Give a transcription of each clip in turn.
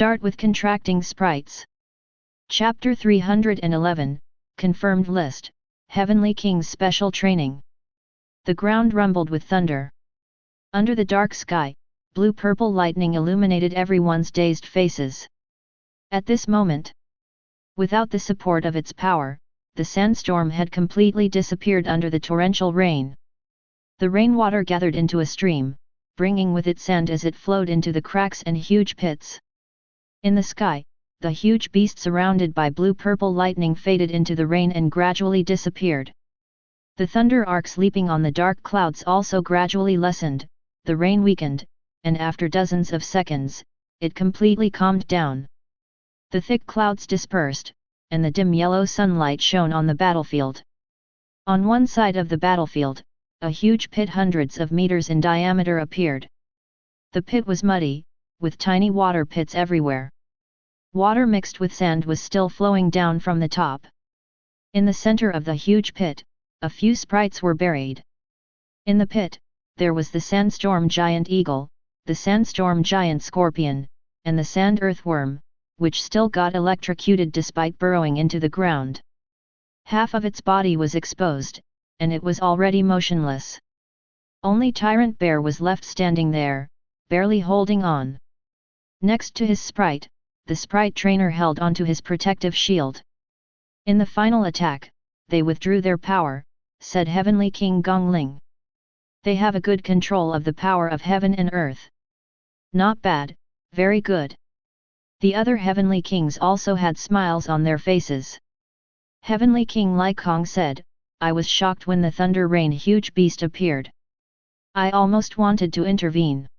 Start with contracting sprites. Chapter 311, Confirmed List, Heavenly King's Special Training. The ground rumbled with thunder. Under the dark sky, blue-purple lightning illuminated everyone's dazed faces. At this moment, without the support of its power, the sandstorm had completely disappeared under the torrential rain. The rainwater gathered into a stream, bringing with it sand as it flowed into the cracks and huge pits. In the sky, the huge beast surrounded by blue-purple lightning faded into the rain and gradually disappeared. The thunder arcs leaping on the dark clouds also gradually lessened, the rain weakened, and after dozens of seconds, it completely calmed down. The thick clouds dispersed, and the dim yellow sunlight shone on the battlefield. On one side of the battlefield, a huge pit hundreds of meters in diameter appeared. The pit was muddy, with tiny water pits everywhere. Water mixed with sand was still flowing down from the top. In the center of the huge pit, a few sprites were buried. In the pit, there was the sandstorm giant eagle, the sandstorm giant scorpion, and the sand earthworm, which still got electrocuted despite burrowing into the ground. Half of its body was exposed, and it was already motionless. Only Tyrant Bear was left standing there, barely holding on. Next to his sprite, the sprite trainer held onto his protective shield. In the final attack, they withdrew their power, said Heavenly King Gongling. They have a good control of the power of heaven and earth. Not bad, very good. The other Heavenly Kings also had smiles on their faces. Heavenly King Lycong said, I was shocked when the thunder rain huge beast appeared. I almost wanted to intervene.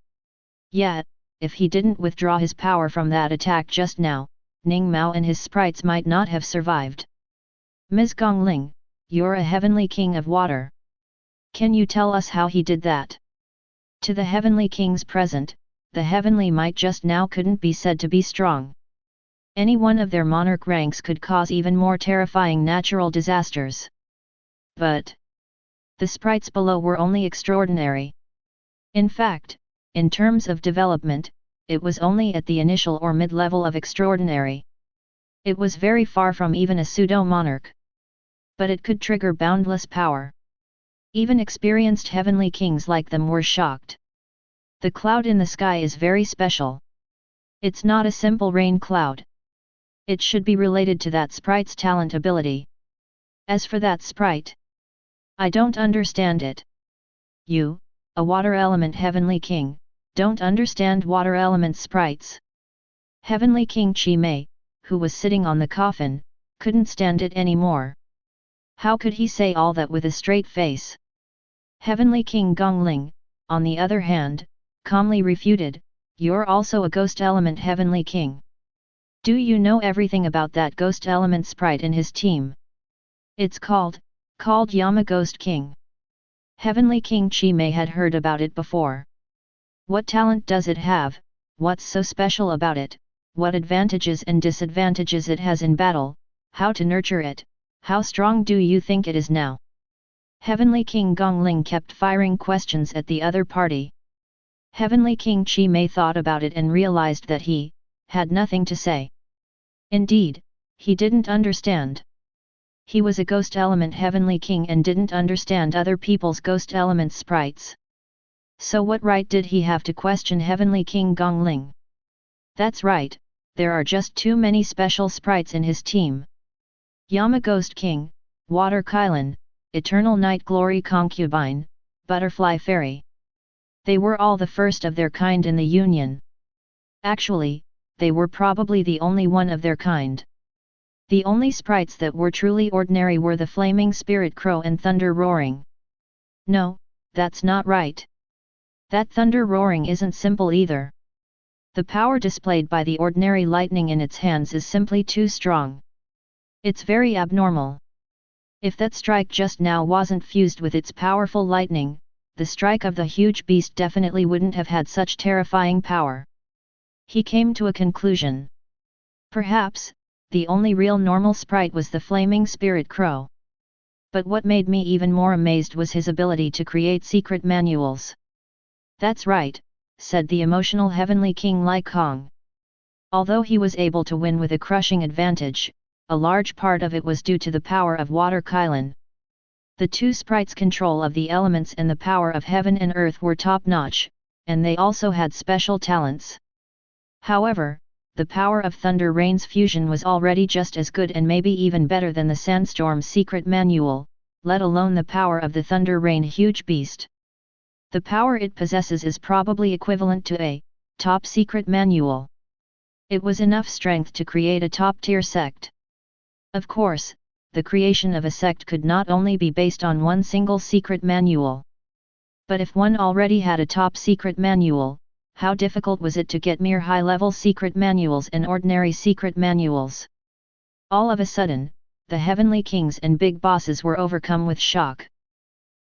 Yet, if he didn't withdraw his power from that attack just now, Ning Mao and his sprites might not have survived. Ms. Gongling, you're a Heavenly King of Water. Can you tell us how he did that? To the Heavenly Kings present, the Heavenly Might just now couldn't be said to be strong. Any one of their monarch ranks could cause even more terrifying natural disasters. But the sprites below were only extraordinary. In fact, in terms of development, it was only at the initial or mid-level of extraordinary. It was very far from even a pseudo-monarch. But it could trigger boundless power. Even experienced heavenly kings like them were shocked. The cloud in the sky is very special. It's not a simple rain cloud. It should be related to that sprite's talent ability. As for that sprite, I don't understand it. You, a water element heavenly king, don't understand water element sprites. Heavenly King Chi Mei, who was sitting on the coffin, couldn't stand it anymore. How could he say all that with a straight face? Heavenly King Gongling, on the other hand, calmly refuted, you're also a ghost element heavenly king. Do you know everything about that ghost element sprite in his team? It's called Yama Ghost King. Heavenly King Chi Mei had heard about it before. What talent does it have? What's so special about it? What advantages and disadvantages it has in battle? How to nurture it? How strong do you think it is now? Heavenly King Gongling kept firing questions at the other party. Heavenly King Chi Mei thought about it and realized that he had nothing to say. Indeed, he didn't understand. He was a ghost element heavenly king and didn't understand other people's ghost element sprites. So what right did he have to question Heavenly King Gongling? That's right, there are just too many special sprites in his team. Yama Ghost King, Water Kylan, Eternal Night Glory Concubine, Butterfly Fairy. They were all the first of their kind in the Union. Actually, they were probably the only one of their kind. The only sprites that were truly ordinary were the Flaming Spirit Crow and Thunder Roaring. No, that's not right. That thunder roaring isn't simple either. The power displayed by the ordinary lightning in its hands is simply too strong. It's very abnormal. If that strike just now wasn't fused with its powerful lightning, the strike of the huge beast definitely wouldn't have had such terrifying power. He came to a conclusion. Perhaps, the only real normal sprite was the Flaming Spirit Crow. But what made me even more amazed was his ability to create secret manuals. That's right, said the emotional Heavenly King Lycong. Although he was able to win with a crushing advantage, a large part of it was due to the power of Water Kylan. The two sprites' control of the elements and the power of heaven and earth were top-notch, and they also had special talents. However, the power of Thunder Rain's fusion was already just as good and maybe even better than the Sandstorm's secret manual, let alone the power of the Thunder Rain huge beast. The power it possesses is probably equivalent to a top-secret manual. It was enough strength to create a top-tier sect. Of course, the creation of a sect could not only be based on one single secret manual. But if one already had a top-secret manual, how difficult was it to get mere high-level secret manuals and ordinary secret manuals? All of a sudden, the heavenly kings and big bosses were overcome with shock.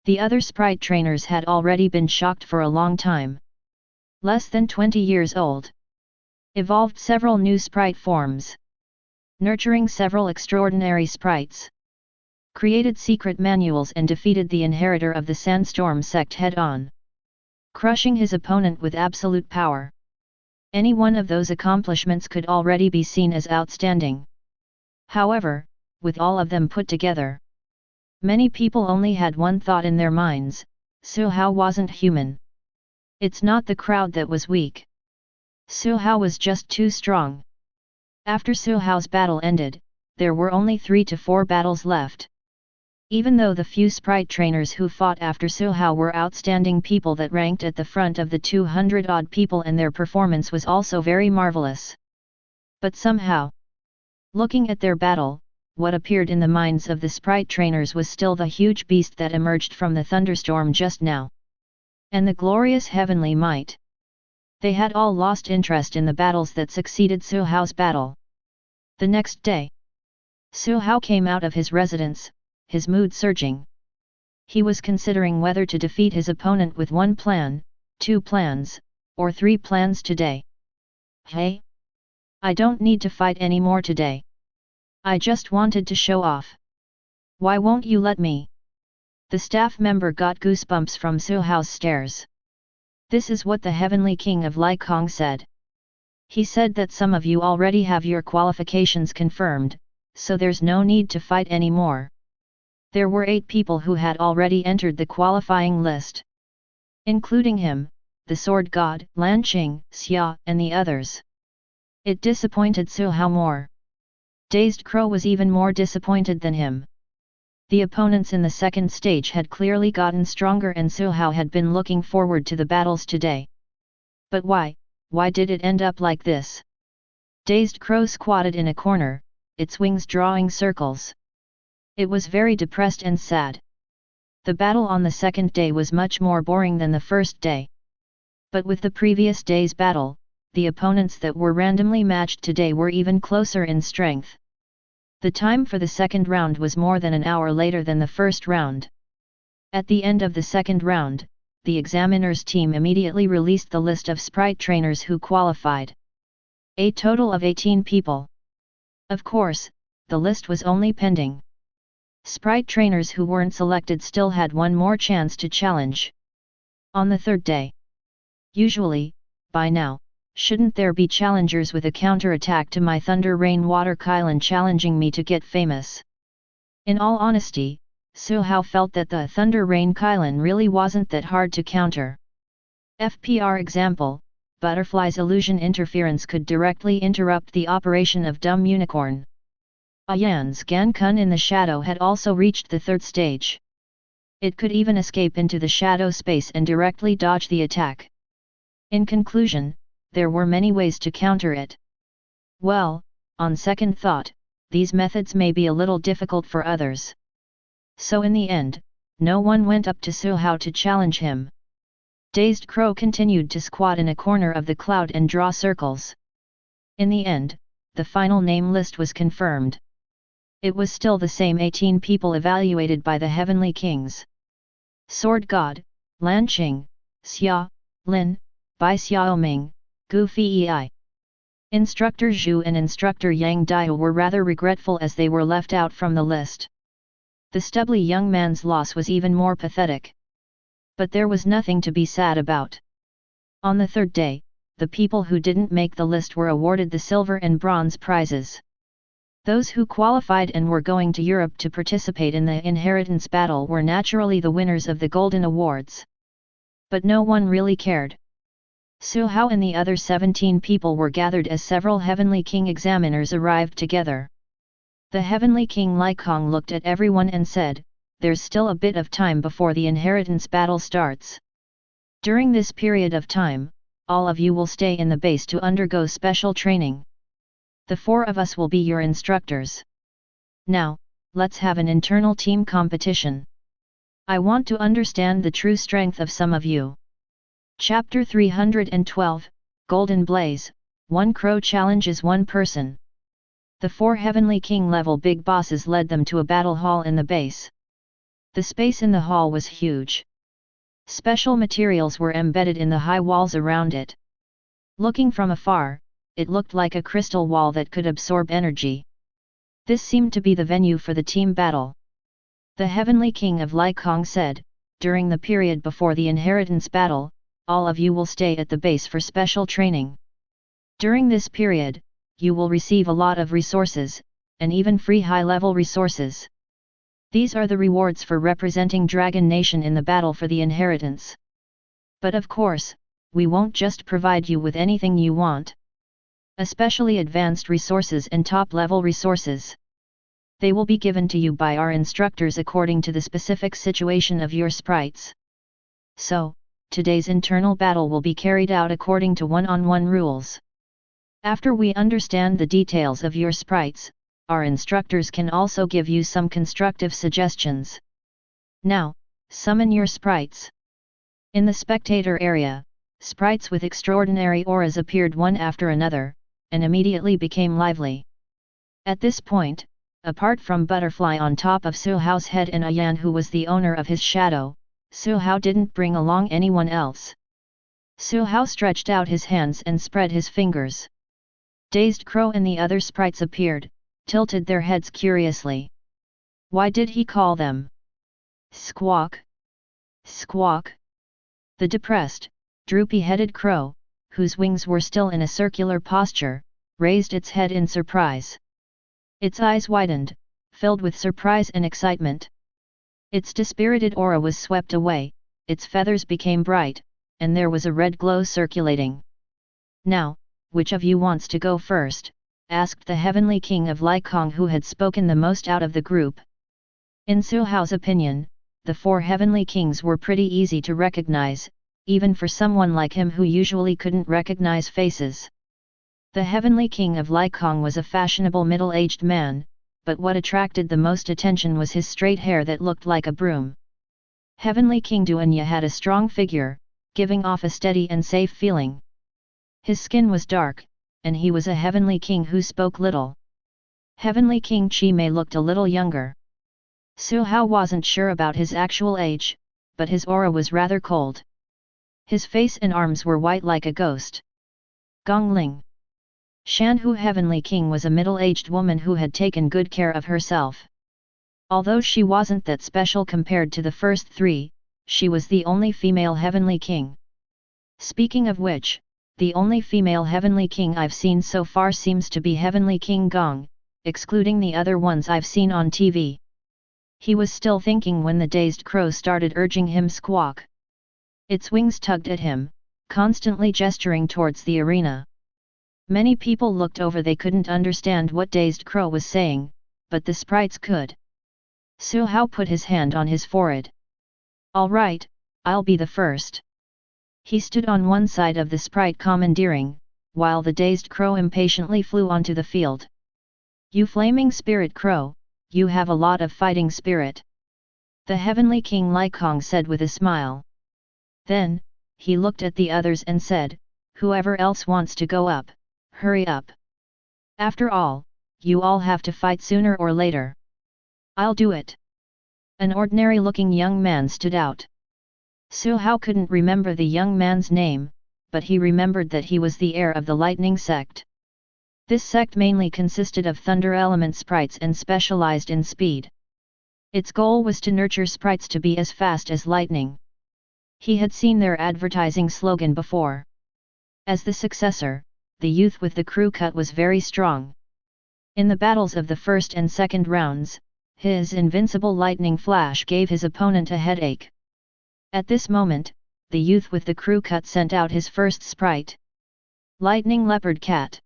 The other sprite trainers had already been shocked for a long time. Less than 20 years old. Evolved several new sprite forms. Nurturing several extraordinary sprites. Created secret manuals and defeated the inheritor of the Sandstorm sect head-on. Crushing his opponent with absolute power. Any one of those accomplishments could already be seen as outstanding. However, with all of them put together, many people only had one thought in their minds: Su Hao wasn't human. It's not the crowd that was weak. Su Hao was just too strong. After Su Hao's battle ended, there were only 3 to 4 battles left. Even though the few sprite trainers who fought after Su Hao were outstanding people that ranked at the front of the 200-odd people, and their performance was also very marvelous. But somehow, looking at their battle, what appeared in the minds of the sprite trainers was still the huge beast that emerged from the thunderstorm just now. And the glorious heavenly might. They had all lost interest in the battles that succeeded Su Hao's battle. The next day, Su Hao came out of his residence, his mood surging. He was considering whether to defeat his opponent with 1 plan, 2 plans, or 3 plans today. Hey! I don't need to fight anymore today. I just wanted to show off. Why won't you let me? The staff member got goosebumps from Su Hao's stares. This is what the Heavenly King of Lycong said. He said that some of you already have your qualifications confirmed, so there's no need to fight anymore. There were 8 people who had already entered the qualifying list. Including him, the Sword God, Lan Qing, Xia, and the others. It disappointed Su Hao more. Dazed Crow was even more disappointed than him. The opponents in the second stage had clearly gotten stronger, and Su Hao had been looking forward to the battles today. But why did it end up like this? Dazed Crow squatted in a corner, its wings drawing circles. It was very depressed and sad. The battle on the second day was much more boring than the first day. But with the previous day's battle, the opponents that were randomly matched today were even closer in strength. The time for the second round was more than an hour later than the first round. At the end of the second round, the examiner's team immediately released the list of sprite trainers who qualified. A total of 18 people. Of course, the list was only pending. Sprite trainers who weren't selected still had one more chance to challenge. On the third day. Usually, by now, shouldn't there be challengers with a counter-attack to my Thunder Rain Water Kylan challenging me to get famous? In all honesty, Su Hao felt that the Thunder Rain Kylan really wasn't that hard to counter. FPR example, Butterfly's illusion interference could directly interrupt the operation of Dumb Unicorn. Ayan's Gan-kun in the shadow had also reached the third stage. It could even escape into the shadow space and directly dodge the attack. In conclusion, there were many ways to counter it. Well, on second thought, these methods may be a little difficult for others. So in the end, no one went up to Su Hao to challenge him. Dazed Crow continued to squat in a corner of the cloud and draw circles. In the end, the final name list was confirmed. It was still the same 18 people evaluated by the Heavenly Kings. Sword God, Lan Qing, Xia, Lin, Bai Xiaoming, Gu Fei. Instructor Zhu and Instructor Yang Diao were rather regretful as they were left out from the list. The stubbly young man's loss was even more pathetic. But there was nothing to be sad about. On the third day, the people who didn't make the list were awarded the silver and bronze prizes. Those who qualified and were going to Europe to participate in the inheritance battle were naturally the winners of the golden awards. But no one really cared. Su Hao and the other 17 people were gathered as several Heavenly King examiners arrived together. The Heavenly King Lycong looked at everyone and said, "There's still a bit of time before the inheritance battle starts. During this period of time, all of you will stay in the base to undergo special training. The 4 of us will be your instructors. Now, let's have an internal team competition. I want to understand the true strength of some of you." Chapter 312, Golden Blaze, 1 Crow challenges 1 person. The 4 Heavenly King level big bosses led them to a battle hall in the base. The space in the hall was huge. Special materials were embedded in the high walls around it. Looking from afar, it looked like a crystal wall that could absorb energy. This seemed to be the venue for the team battle. The Heavenly King of Lycong said, "During the period before the inheritance battle, all of you will stay at the base for special training. During this period, you will receive a lot of resources, and even free high-level resources. These are the rewards for representing Dragon Nation in the battle for the inheritance. But of course, we won't just provide you with anything you want. Especially advanced resources and top-level resources. They will be given to you by our instructors according to the specific situation of your sprites. So, today's internal battle will be carried out according to one-on-one rules. After we understand the details of your sprites, our instructors can also give you some constructive suggestions. Now, summon your sprites." In the spectator area, sprites with extraordinary auras appeared one after another, and immediately became lively. At this point, apart from Butterfly on top of Su Hao's head and Ayan who was the owner of his shadow, Su Hao didn't bring along anyone else. Su Hao stretched out his hands and spread his fingers. Dazed Crow and the other sprites appeared, tilted their heads curiously. Why did he call them? Squawk! Squawk! The depressed, droopy-headed crow, whose wings were still in a circular posture, raised its head in surprise. Its eyes widened, filled with surprise and excitement. Its dispirited aura was swept away, its feathers became bright, and there was a red glow circulating. "Now, which of you wants to go first?" asked the Heavenly King of Lycong who had spoken the most out of the group. In Su Hao's opinion, the 4 Heavenly Kings were pretty easy to recognize, even for someone like him who usually couldn't recognize faces. The Heavenly King of Lycong was a fashionable middle-aged man, but what attracted the most attention was his straight hair that looked like a broom. Heavenly King Duanya had a strong figure, giving off a steady and safe feeling. His skin was dark, and he was a Heavenly King who spoke little. Heavenly King Chi Mei looked a little younger. Su Hao wasn't sure about his actual age, but his aura was rather cold. His face and arms were white like a ghost. Gong Ling. Shanhu Heavenly King was a middle-aged woman who had taken good care of herself. Although she wasn't that special compared to the first 3, she was the only female Heavenly King. Speaking of which, the only female Heavenly King I've seen so far seems to be Heavenly King Gong, excluding the other ones I've seen on TV. He was still thinking when the dazed crow started urging him squawk. Its wings tugged at him, constantly gesturing towards the arena. Many people looked over. They couldn't understand what Dazed Crow was saying, but the sprites could. Su Hao put his hand on his forehead. "All right, I'll be the first." He stood on one side of the sprite commandeering, while the Dazed Crow impatiently flew onto the field. "You flaming spirit crow, you have a lot of fighting spirit," the Heavenly King Lycong said with a smile. Then, he looked at the others and said, "Whoever else wants to go up, hurry up. After all, you all have to fight sooner or later." "I'll do it." An ordinary-looking young man stood out. Su Hao couldn't remember the young man's name, but he remembered that he was the heir of the Lightning Sect. This sect mainly consisted of thunder element sprites and specialized in speed. Its goal was to nurture sprites to be as fast as lightning. He had seen their advertising slogan before. As the successor, the youth with the crew cut was very strong. In the battles of the first and second rounds, his invincible lightning flash gave his opponent a headache. At this moment, the youth with the crew cut sent out his first sprite. Lightning Leopard Cat.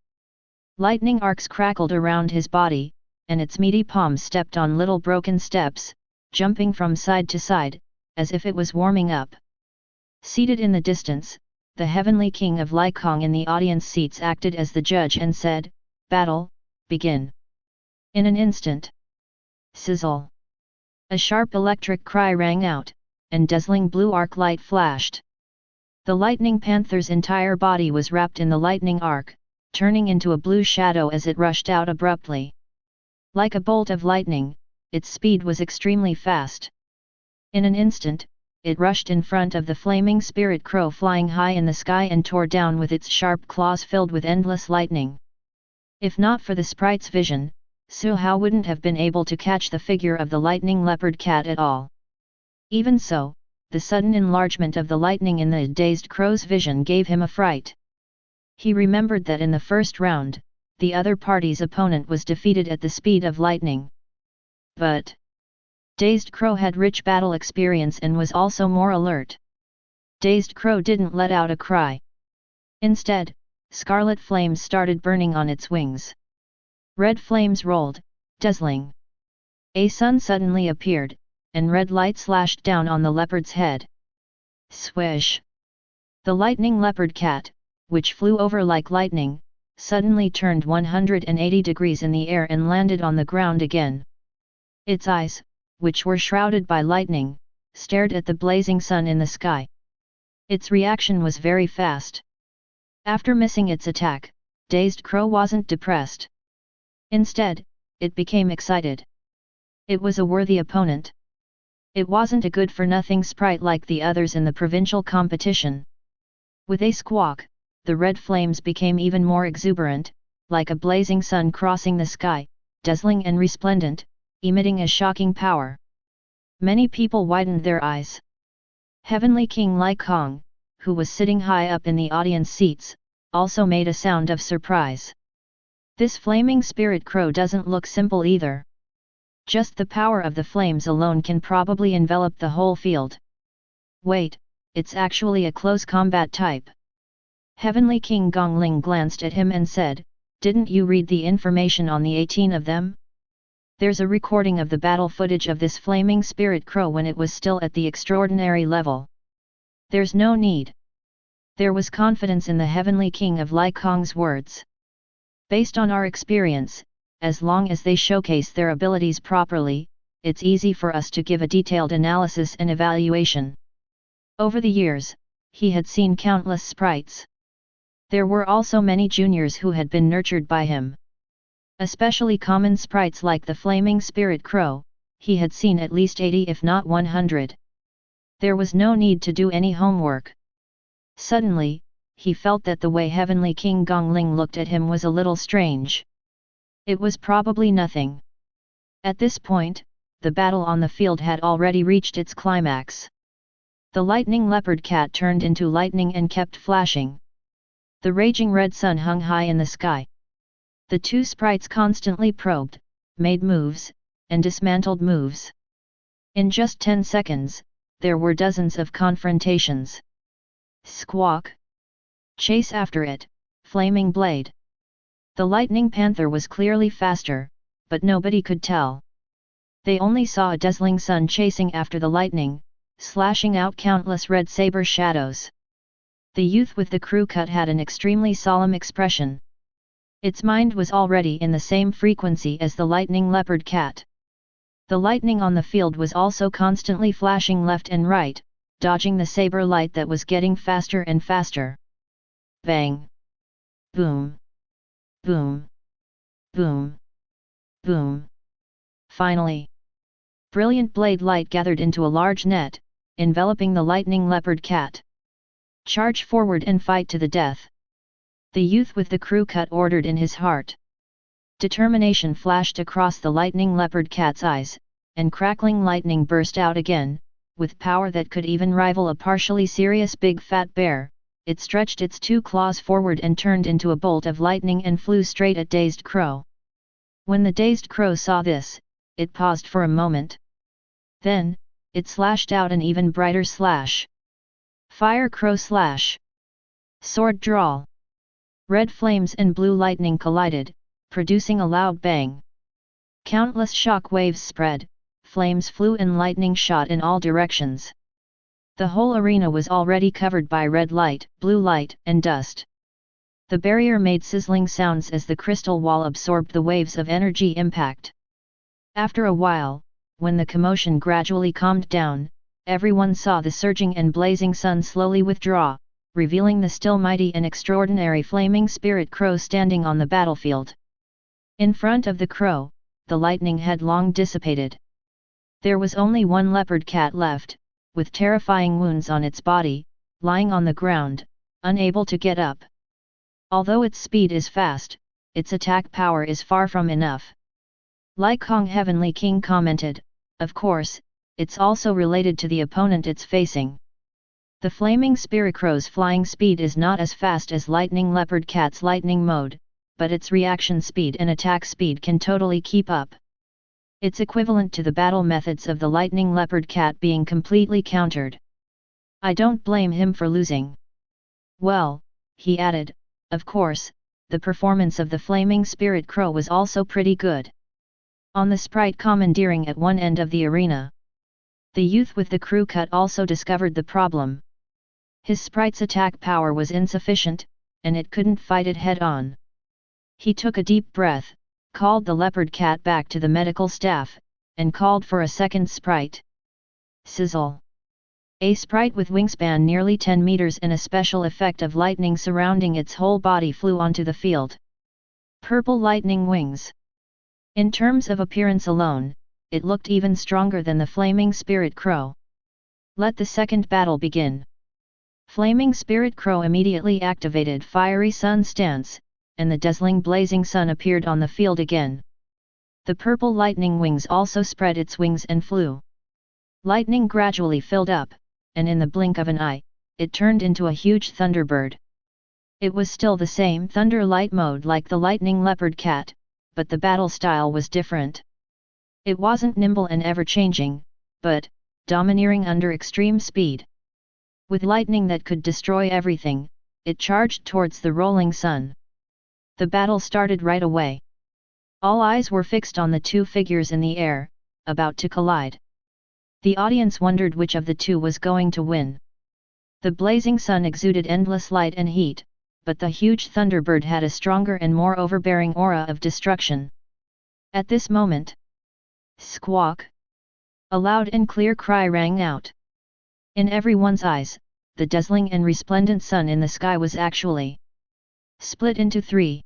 Lightning arcs crackled around his body, and its meaty palms stepped on little broken steps, jumping from side to side, as if it was warming up. Seated in the distance, the Heavenly King of Lycong in the audience seats acted as the judge and said, "Battle, begin." In an instant. Sizzle! A sharp electric cry rang out, and dazzling blue arc light flashed. The Lightning Panther's entire body was wrapped in the lightning arc, turning into a blue shadow as it rushed out abruptly. Like a bolt of lightning, its speed was extremely fast. In an instant, it rushed in front of the flaming spirit crow flying high in the sky and tore down with its sharp claws filled with endless lightning. If not for the sprite's vision, Su Hao wouldn't have been able to catch the figure of the lightning leopard cat at all. Even so, the sudden enlargement of the lightning in the dazed crow's vision gave him a fright. He remembered that in the first round, the other party's opponent was defeated at the speed of lightning. But Dazed Crow had rich battle experience and was also more alert. Dazed Crow didn't let out a cry. Instead, scarlet flames started burning on its wings. Red flames rolled, dazzling. A sun suddenly appeared, and red light slashed down on the leopard's head. Swish! The lightning leopard cat, which flew over like lightning, suddenly turned 180 degrees in the air and landed on the ground again. Its eyes, which were shrouded by lightning, stared at the blazing sun in the sky. Its reaction was very fast. After missing its attack, Dazed Crow wasn't depressed. Instead, it became excited. It was a worthy opponent. It wasn't a good-for-nothing sprite like the others in the provincial competition. With a squawk, the red flames became even more exuberant, like a blazing sun crossing the sky, dazzling and resplendent, emitting a shocking power. Many people widened their eyes. Heavenly King Lycong, who was sitting high up in the audience seats, also made a sound of surprise. This flaming spirit crow doesn't look simple either. Just the power of the flames alone can probably envelop the whole field. Wait, it's actually a close combat type. Heavenly King Gongling glanced at him and said, "Didn't you read the information on the 18 of them? There's a recording of the battle footage of this flaming spirit crow when it was still at the extraordinary level. There's no need." There was confidence in the Heavenly King of Lycong's words. "Based on our experience, as long as they showcase their abilities properly, it's easy for us to give a detailed analysis and evaluation." Over the years, he had seen countless sprites. There were also many juniors who had been nurtured by him. Especially common sprites like the flaming spirit crow, he had seen at least 80 if not 100. There was no need to do any homework. Suddenly, he felt that the way Heavenly King Gongling looked at him was a little strange. It was probably nothing. At this point, the battle on the field had already reached its climax. The lightning leopard cat turned into lightning and kept flashing. The raging red sun hung high in the sky. The two sprites constantly probed, made moves, and dismantled moves. In just 10 seconds, there were dozens of confrontations. Squawk! Chase after it, flaming blade! The lightning panther was clearly faster, but nobody could tell. They only saw a dazzling sun chasing after the lightning, slashing out countless red saber shadows. The youth with the crew cut had an extremely solemn expression. Its mind was already in the same frequency as the lightning leopard cat. The lightning on the field was also constantly flashing left and right, dodging the saber light that was getting faster and faster. Bang! Boom! Boom! Boom! Boom! Finally, brilliant blade light gathered into a large net, enveloping the lightning leopard cat. "Charge forward and fight to the death," the youth with the crew cut ordered in his heart. Determination flashed across the lightning leopard cat's eyes, and crackling lightning burst out again, with power that could even rival a partially serious big fat bear. it stretched its two claws forward and turned into a bolt of lightning and flew straight at Dazed Crow. When the Dazed Crow saw this, it paused for a moment. Then, it slashed out an even brighter slash. Fire Crow Slash. Sword Drawl. Red flames and blue lightning collided, producing a loud bang. Countless shock waves spread, flames flew and lightning shot in all directions. The whole arena was already covered by red light, blue light, and dust. The barrier made sizzling sounds as the crystal wall absorbed the waves of energy impact. After a while, when the commotion gradually calmed down, everyone saw the surging and blazing sun slowly withdraw, revealing the still mighty and extraordinary flaming spirit crow standing on the battlefield. In front of the crow, the lightning had long dissipated. There was only one leopard cat left, with terrifying wounds on its body, lying on the ground, unable to get up. Although its speed is fast, its attack power is far from enough. Like Kong Heavenly King commented, of course, it's also related to the opponent it's facing. The flaming spirit crow's flying speed is not as fast as lightning leopard cat's lightning mode, but its reaction speed and attack speed can totally keep up. It's equivalent to the battle methods of the lightning leopard cat being completely countered. I don't blame him for losing. Well, he added, of course, the performance of the flaming spirit crow was also pretty good. On the sprite commandeering at one end of the arena, the youth with the crew cut also discovered the problem. His sprite's attack power was insufficient, and it couldn't fight it head-on. He took a deep breath, called the leopard cat back to the medical staff, and called for a second sprite. Sizzle! A sprite with wingspan nearly 10 meters and a special effect of lightning surrounding its whole body flew onto the field. Purple lightning wings. In terms of appearance alone, it looked even stronger than the flaming spirit crow. Let the second battle begin. Flaming spirit crow immediately activated fiery sun stance, and the dazzling blazing sun appeared on the field again. The purple lightning wings also spread its wings and flew. Lightning gradually filled up, and in the blink of an eye, it turned into a huge thunderbird. It was still the same thunder light mode like the lightning leopard cat, but the battle style was different. It wasn't nimble and ever-changing, but domineering under extreme speed. With lightning that could destroy everything, it charged towards the rolling sun. The battle started right away. All eyes were fixed on the two figures in the air, about to collide. The audience wondered which of the two was going to win. The blazing sun exuded endless light and heat, but the huge thunderbird had a stronger and more overbearing aura of destruction. At this moment, squawk! A loud and clear cry rang out. In everyone's eyes, the dazzling and resplendent sun in the sky was actually split into three.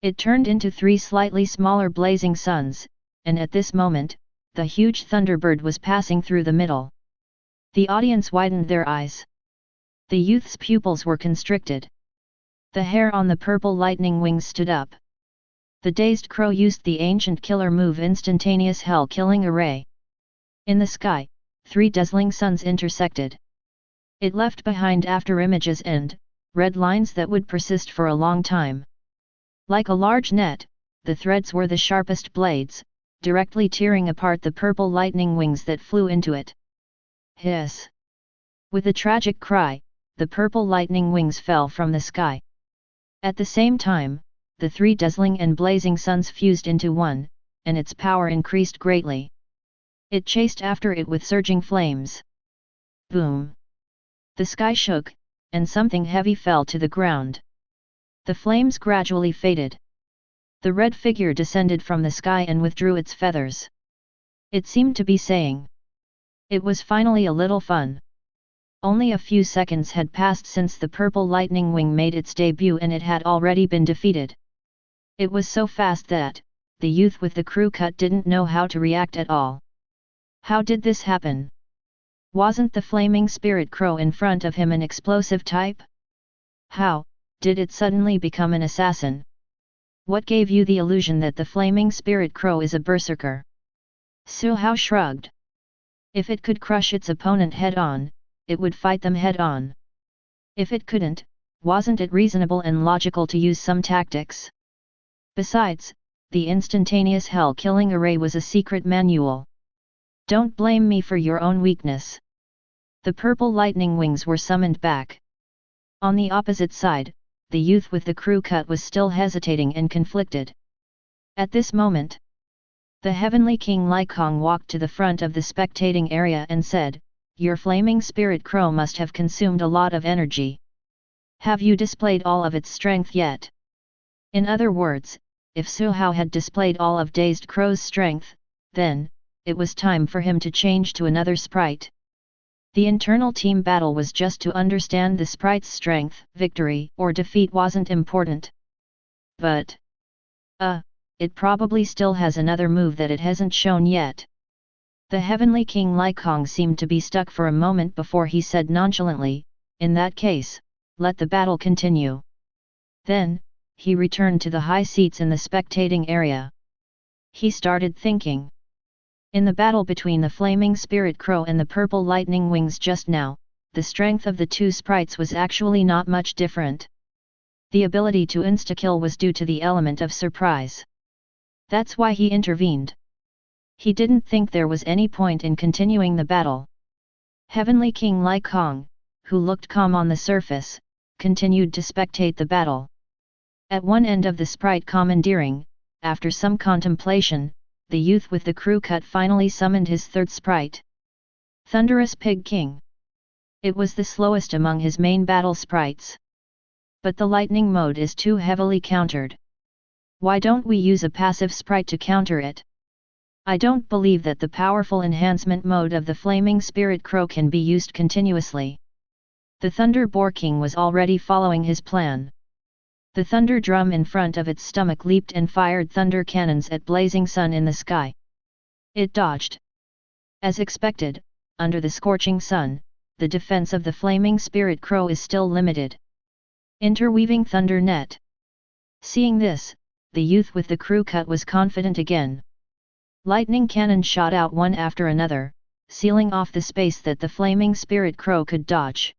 It turned into three slightly smaller blazing suns, and at this moment, the huge thunderbird was passing through the middle. The audience widened their eyes. The youth's pupils were constricted. The hair on the purple lightning wings stood up. The dazed crow used the ancient killer move Instantaneous Hell-Killing Array. In the sky, three dazzling suns intersected. It left behind afterimages and red lines that would persist for a long time. Like a large net, the threads were the sharpest blades, directly tearing apart the purple lightning wings that flew into it. Hiss! With a tragic cry, the purple lightning wings fell from the sky. At the same time, the three dazzling and blazing suns fused into one, and its power increased greatly. It chased after it with surging flames. Boom! The sky shook, and something heavy fell to the ground. The flames gradually faded. The red figure descended from the sky and withdrew its feathers. It seemed to be saying, "It was finally a little fun." Only a few seconds had passed since the purple lightning wing made its debut and it had already been defeated. It was so fast that the youth with the crew cut didn't know how to react at all. How did this happen? Wasn't the flaming spirit crow in front of him an explosive type? How did it suddenly become an assassin? What gave you the illusion that the flaming spirit crow is a berserker? Su Hao shrugged. If it could crush its opponent head-on, it would fight them head-on. If it couldn't, wasn't it reasonable and logical to use some tactics? Besides, the instantaneous hell-killing array was a secret manual. Don't blame me for your own weakness. The purple lightning wings were summoned back. On the opposite side, the youth with the crew cut was still hesitating and conflicted. At this moment, the Heavenly King Lycong walked to the front of the spectating area and said, "Your flaming spirit crow must have consumed a lot of energy. Have you displayed all of its strength yet?" In other words, if Su Hao had displayed all of Dazed Crow's strength, then, it was time for him to change to another sprite. The internal team battle was just to understand the sprite's strength. Victory or defeat wasn't important. But it probably still has another move that it hasn't shown yet. The Heavenly King Lycong seemed to be stuck for a moment before he said nonchalantly, "In that case, let the battle continue." Then, he returned to the high seats in the spectating area. He started thinking. In the battle between the flaming spirit crow and the purple lightning wings just now, the strength of the two sprites was actually not much different. The ability to insta-kill was due to the element of surprise. That's why he intervened. He didn't think there was any point in continuing the battle. Heavenly King Lycong, who looked calm on the surface, continued to spectate the battle. At one end of the sprite commandeering, after some contemplation, the youth with the crew cut finally summoned his third sprite. Thunderous Pig King. It was the slowest among his main battle sprites. But the lightning mode is too heavily countered. Why don't we use a passive sprite to counter it? I don't believe that the powerful enhancement mode of the Flaming Spirit Crow can be used continuously. The Thunder Boar King was already following his plan. The thunder drum in front of its stomach leaped and fired thunder cannons at Blazing Sun in the sky. It dodged. As expected, under the scorching sun, the defense of the Flaming Spirit Crow is still limited. Interweaving Thunder Net. Seeing this, the youth with the crew cut was confident again. Lightning cannon shot out one after another, sealing off the space that the Flaming Spirit Crow could dodge.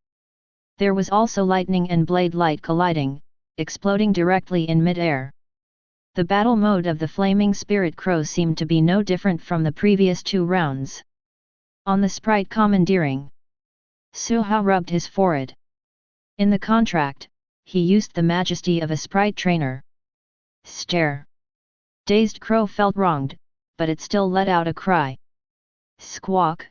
There was also lightning and blade light colliding, exploding directly in mid-air. The battle mode of the Flaming Spirit Crow seemed to be no different from the previous two rounds. On the sprite commandeering, Su Hao rubbed his forehead. In the contract, he used the majesty of a sprite trainer. Stare. Dazed Crow felt wronged, but it still let out a cry. Squawk.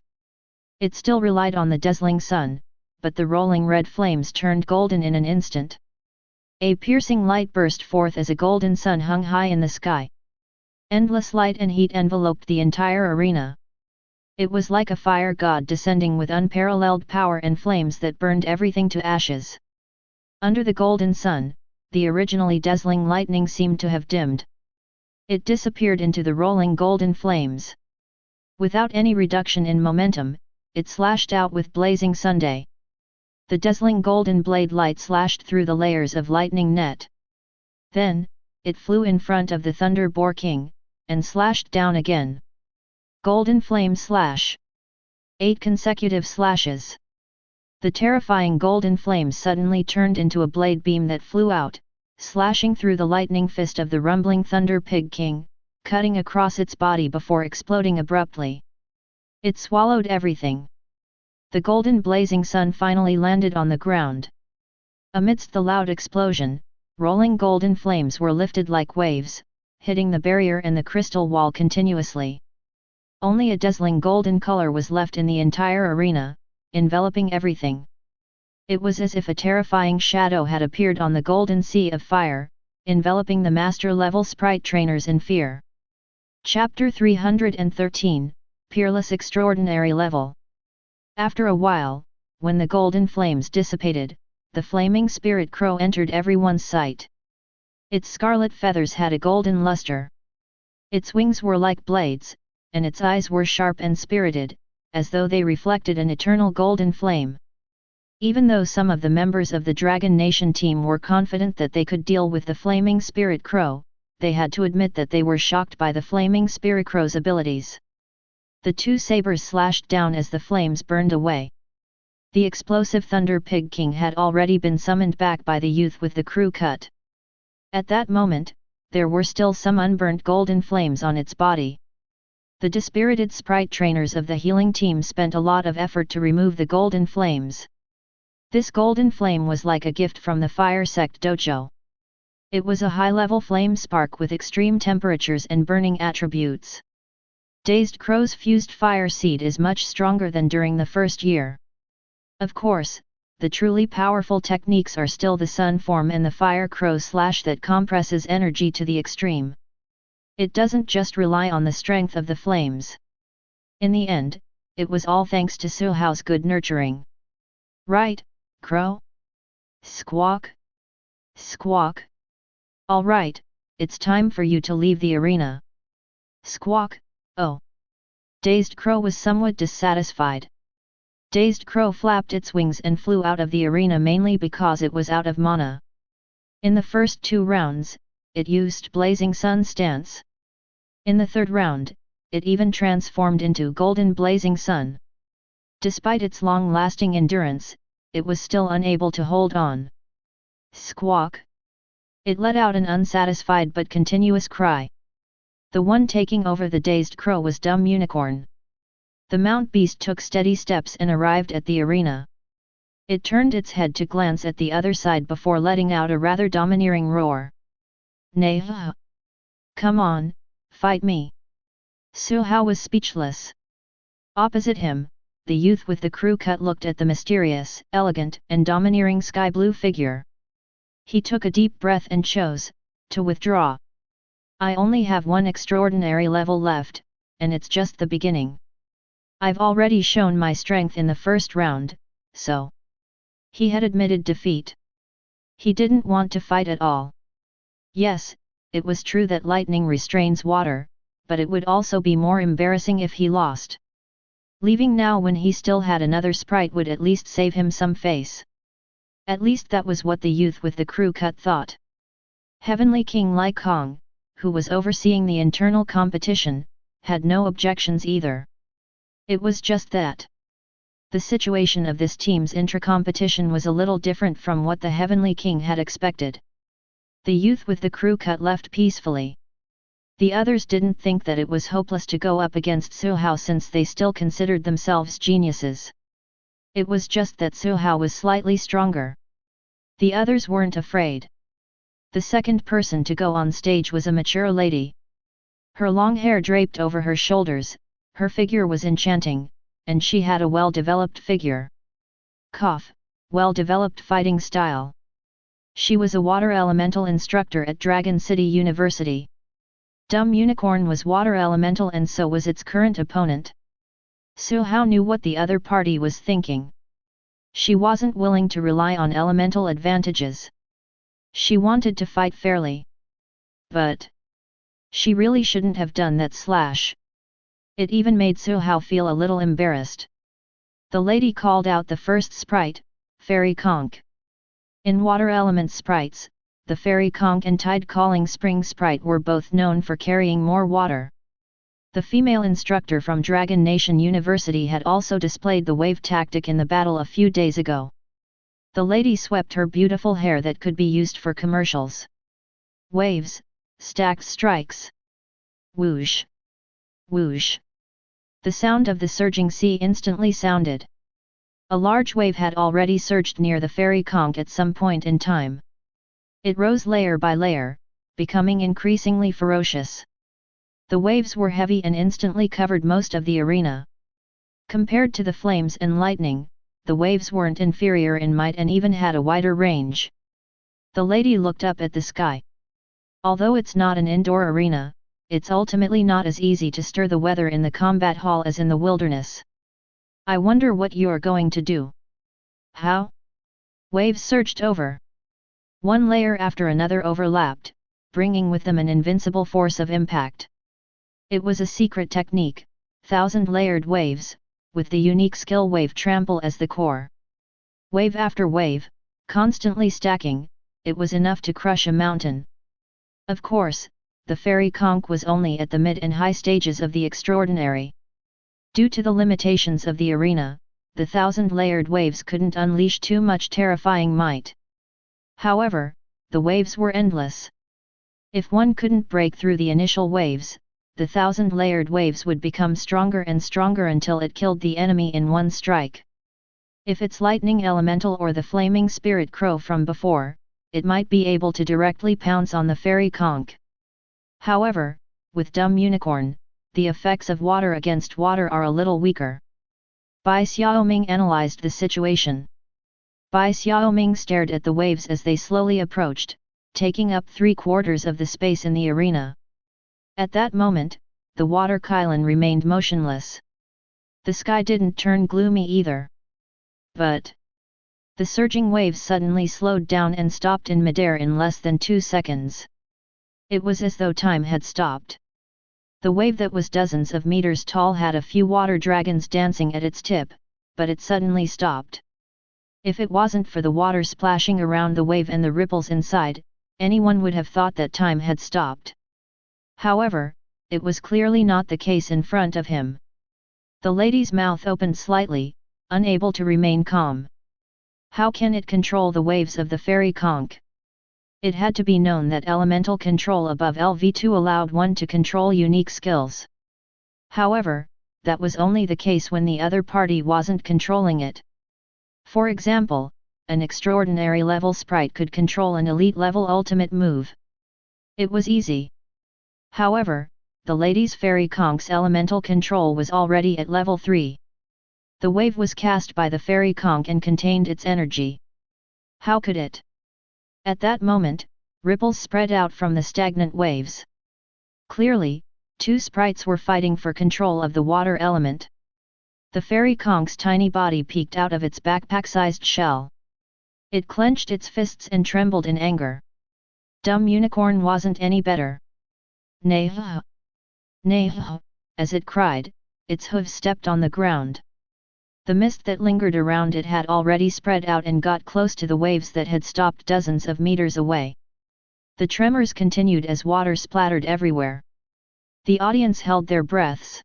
It still relied on the dazzling sun, but the rolling red flames turned golden in an instant. A piercing light burst forth as a golden sun hung high in the sky. Endless light and heat enveloped the entire arena. It was like a fire god descending with unparalleled power and flames that burned everything to ashes. Under the golden sun, the originally dazzling lightning seemed to have dimmed. It disappeared into the rolling golden flames. Without any reduction in momentum, it slashed out with blazing sunday. The dazzling golden blade light slashed through the layers of lightning net. Then, it flew in front of the Thunder Boar King, and slashed down again. Golden flame slash. 8 consecutive slashes. The terrifying golden flame suddenly turned into a blade beam that flew out, slashing through the lightning fist of the rumbling Thunder Pig King, cutting across its body before exploding abruptly. It swallowed everything. The golden blazing sun finally landed on the ground. Amidst the loud explosion, rolling golden flames were lifted like waves, hitting the barrier and the crystal wall continuously. Only a dazzling golden color was left in the entire arena, enveloping everything. It was as if a terrifying shadow had appeared on the golden sea of fire, enveloping the master-level sprite trainers in fear. Chapter 313, Peerless Extraordinary Level. After a while, when the golden flames dissipated, the Flaming Spirit Crow entered everyone's sight. Its scarlet feathers had a golden luster. Its wings were like blades, and its eyes were sharp and spirited, as though they reflected an eternal golden flame. Even though some of the members of the Dragon Nation team were confident that they could deal with the Flaming Spirit Crow, they had to admit that they were shocked by the Flaming Spirit Crow's abilities. The two sabers slashed down as the flames burned away. The explosive Thunder Pig King had already been summoned back by the youth with the crew cut. At that moment, there were still some unburnt golden flames on its body. The dispirited sprite trainers of the healing team spent a lot of effort to remove the golden flames. This golden flame was like a gift from the Fire Sect dojo. It was a high-level flame spark with extreme temperatures and burning attributes. Dazed Crow's fused fire seed is much stronger than during the first year. Of course, the truly powerful techniques are still the Sun form and the Fire Crow slash that compresses energy to the extreme. It doesn't just rely on the strength of the flames. In the end, it was all thanks to Suhao's good nurturing. Right, Crow? Squawk? Squawk. All right, it's time for you to leave the arena. Squawk, oh. Dazed Crow was somewhat dissatisfied. Dazed Crow flapped its wings and flew out of the arena mainly because it was out of mana. In the first 2 rounds, it used Blazing Sun stance. In the 3rd round, it even transformed into Golden Blazing Sun. Despite its long-lasting endurance, it was still unable to hold on. Squawk! It let out an unsatisfied but continuous cry. The one taking over the Dazed Crow was Dumb Unicorn. The Mount Beast took steady steps and arrived at the arena. It turned its head to glance at the other side before letting out a rather domineering roar. Nay! Come on, fight me! Suhao was speechless. Opposite him, the youth with the crew cut looked at the mysterious, elegant, and domineering sky blue figure. He took a deep breath and chose to withdraw. I only have one extraordinary level left, and it's just the beginning. I've already shown my strength in the first round, so... He had admitted defeat. He didn't want to fight at all. Yes, it was true that lightning restrains water, but it would also be more embarrassing if he lost. Leaving now when he still had another sprite would at least save him some face. At least that was what the youth with the crew cut thought. Heavenly King Lai Kong, who was overseeing the internal competition, had no objections either. It was just that. The situation of this team's intra-competition was a little different from what the Heavenly King had expected. The youth with the crew cut left peacefully. The others didn't think that it was hopeless to go up against Suhao since they still considered themselves geniuses. It was just that Suhao was slightly stronger. The others weren't afraid. The second person to go on stage was a mature lady. Her long hair draped over her shoulders, her figure was enchanting, and she had a well-developed figure. Cough, well-developed fighting style. She was a water elemental instructor at Dragon City University. Dumb Unicorn was water elemental and so was its current opponent. Suhao knew what the other party was thinking. She wasn't willing to rely on elemental advantages. She wanted to fight fairly. But she really shouldn't have done that slash. It even made Suhao feel a little embarrassed. The lady called out the first sprite, Fairy Conch. In water element sprites, the Fairy Conch and Tide Calling Spring Sprite were both known for carrying more water. The female instructor from Dragon Nation University had also displayed the wave tactic in the battle a few days ago. The lady swept her beautiful hair that could be used for commercials. Waves, stacked strikes. Whoosh! Whoosh! The sound of the surging sea instantly sounded. A large wave had already surged near the Fairy Conch at some point in time. It rose layer by layer, becoming increasingly ferocious. The waves were heavy and instantly covered most of the arena. Compared to the flames and lightning, the waves weren't inferior in might and even had a wider range. The lady looked up at the sky. Although it's not an indoor arena, it's ultimately not as easy to stir the weather in the combat hall as in the wilderness. I wonder what you're going to do. How? Waves surged over. One layer after another overlapped, bringing with them an invincible force of impact. It was a secret technique, 1,000-layered waves, with the unique skill wave trample as the core. Wave after wave, constantly stacking, it was enough to crush a mountain. Of course, the Fairy Conch was only at the mid and high stages of the extraordinary. Due to the limitations of the arena, the 1,000-layered waves couldn't unleash too much terrifying might. However, the waves were endless. If one couldn't break through the initial waves, the 1,000-layered waves would become stronger and stronger until it killed the enemy in one strike. If it's lightning elemental or the flaming spirit crow from before, it might be able to directly pounce on the fairy conch. However, with Dumb Unicorn, the effects of water against water are a little weaker. Bai Xiaoming analyzed the situation. Bai Xiaoming stared at the waves as they slowly approached, taking up 3/4 of the space in the arena. At that moment, the water Kylan remained motionless. The sky didn't turn gloomy either. But the surging waves suddenly slowed down and stopped in midair in less than 2 seconds. It was as though time had stopped. The wave that was dozens of meters tall had a few water dragons dancing at its tip, but it suddenly stopped. If it wasn't for the water splashing around the wave and the ripples inside, anyone would have thought that time had stopped. However, it was clearly not the case in front of him. The lady's mouth opened slightly, unable to remain calm. How can it control the waves of the fairy conch? It had to be known that elemental control above LV2 allowed one to control unique skills. However, that was only the case when the other party wasn't controlling it. For example, an extraordinary level sprite could control an elite level ultimate move. It was easy. However, the lady's fairy conch's elemental control was already at level 3. The wave was cast by the fairy conch and contained its energy. How could it? At that moment, ripples spread out from the stagnant waves. Clearly, 2 sprites were fighting for control of the water element. The fairy conch's tiny body peeked out of its backpack-sized shell. It clenched its fists and trembled in anger. Dumb Unicorn wasn't any better. Nay, nay, as it cried, its hooves stepped on the ground. The mist that lingered around it had already spread out and got close to the waves that had stopped dozens of meters away. The tremors continued as water splattered everywhere. The audience held their breaths.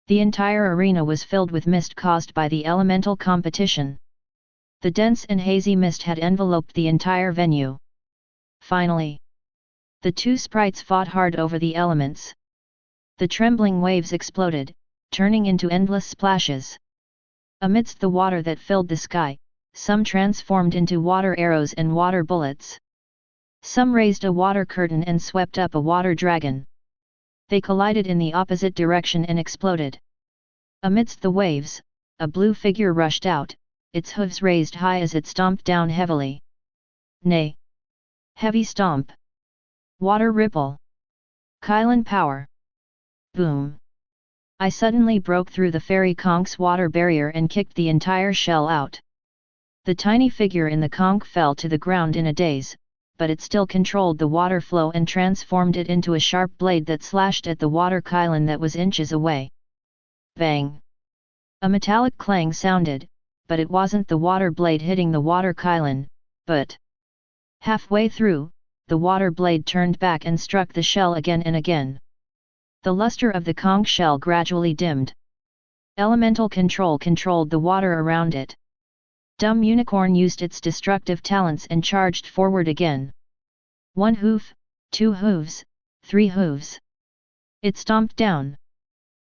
The entire arena was filled with mist caused by the elemental competition. The dense and hazy mist had enveloped the entire venue. Finally, the 2 sprites fought hard over the elements. The trembling waves exploded, turning into endless splashes. Amidst the water that filled the sky, some transformed into water arrows and water bullets. Some raised a water curtain and swept up a water dragon. They collided in the opposite direction and exploded. Amidst the waves, a blue figure rushed out, its hooves raised high as it stomped down heavily. Nay! Heavy stomp! Water ripple! Kylan power! Boom! I suddenly broke through the fairy conch's water barrier and kicked the entire shell out. The tiny figure in the conch fell to the ground in a daze, but it still controlled the water flow and transformed it into a sharp blade that slashed at the water Kylan that was inches away. Bang! A metallic clang sounded, but it wasn't the water blade hitting the water Kylan, but halfway through, the water blade turned back and struck the shell again and again. The luster of the conch shell gradually dimmed. Elemental control controlled the water around it. Dumb Unicorn used its destructive talents and charged forward again. 1 hoof, 2 hooves, 3 hooves. It stomped down.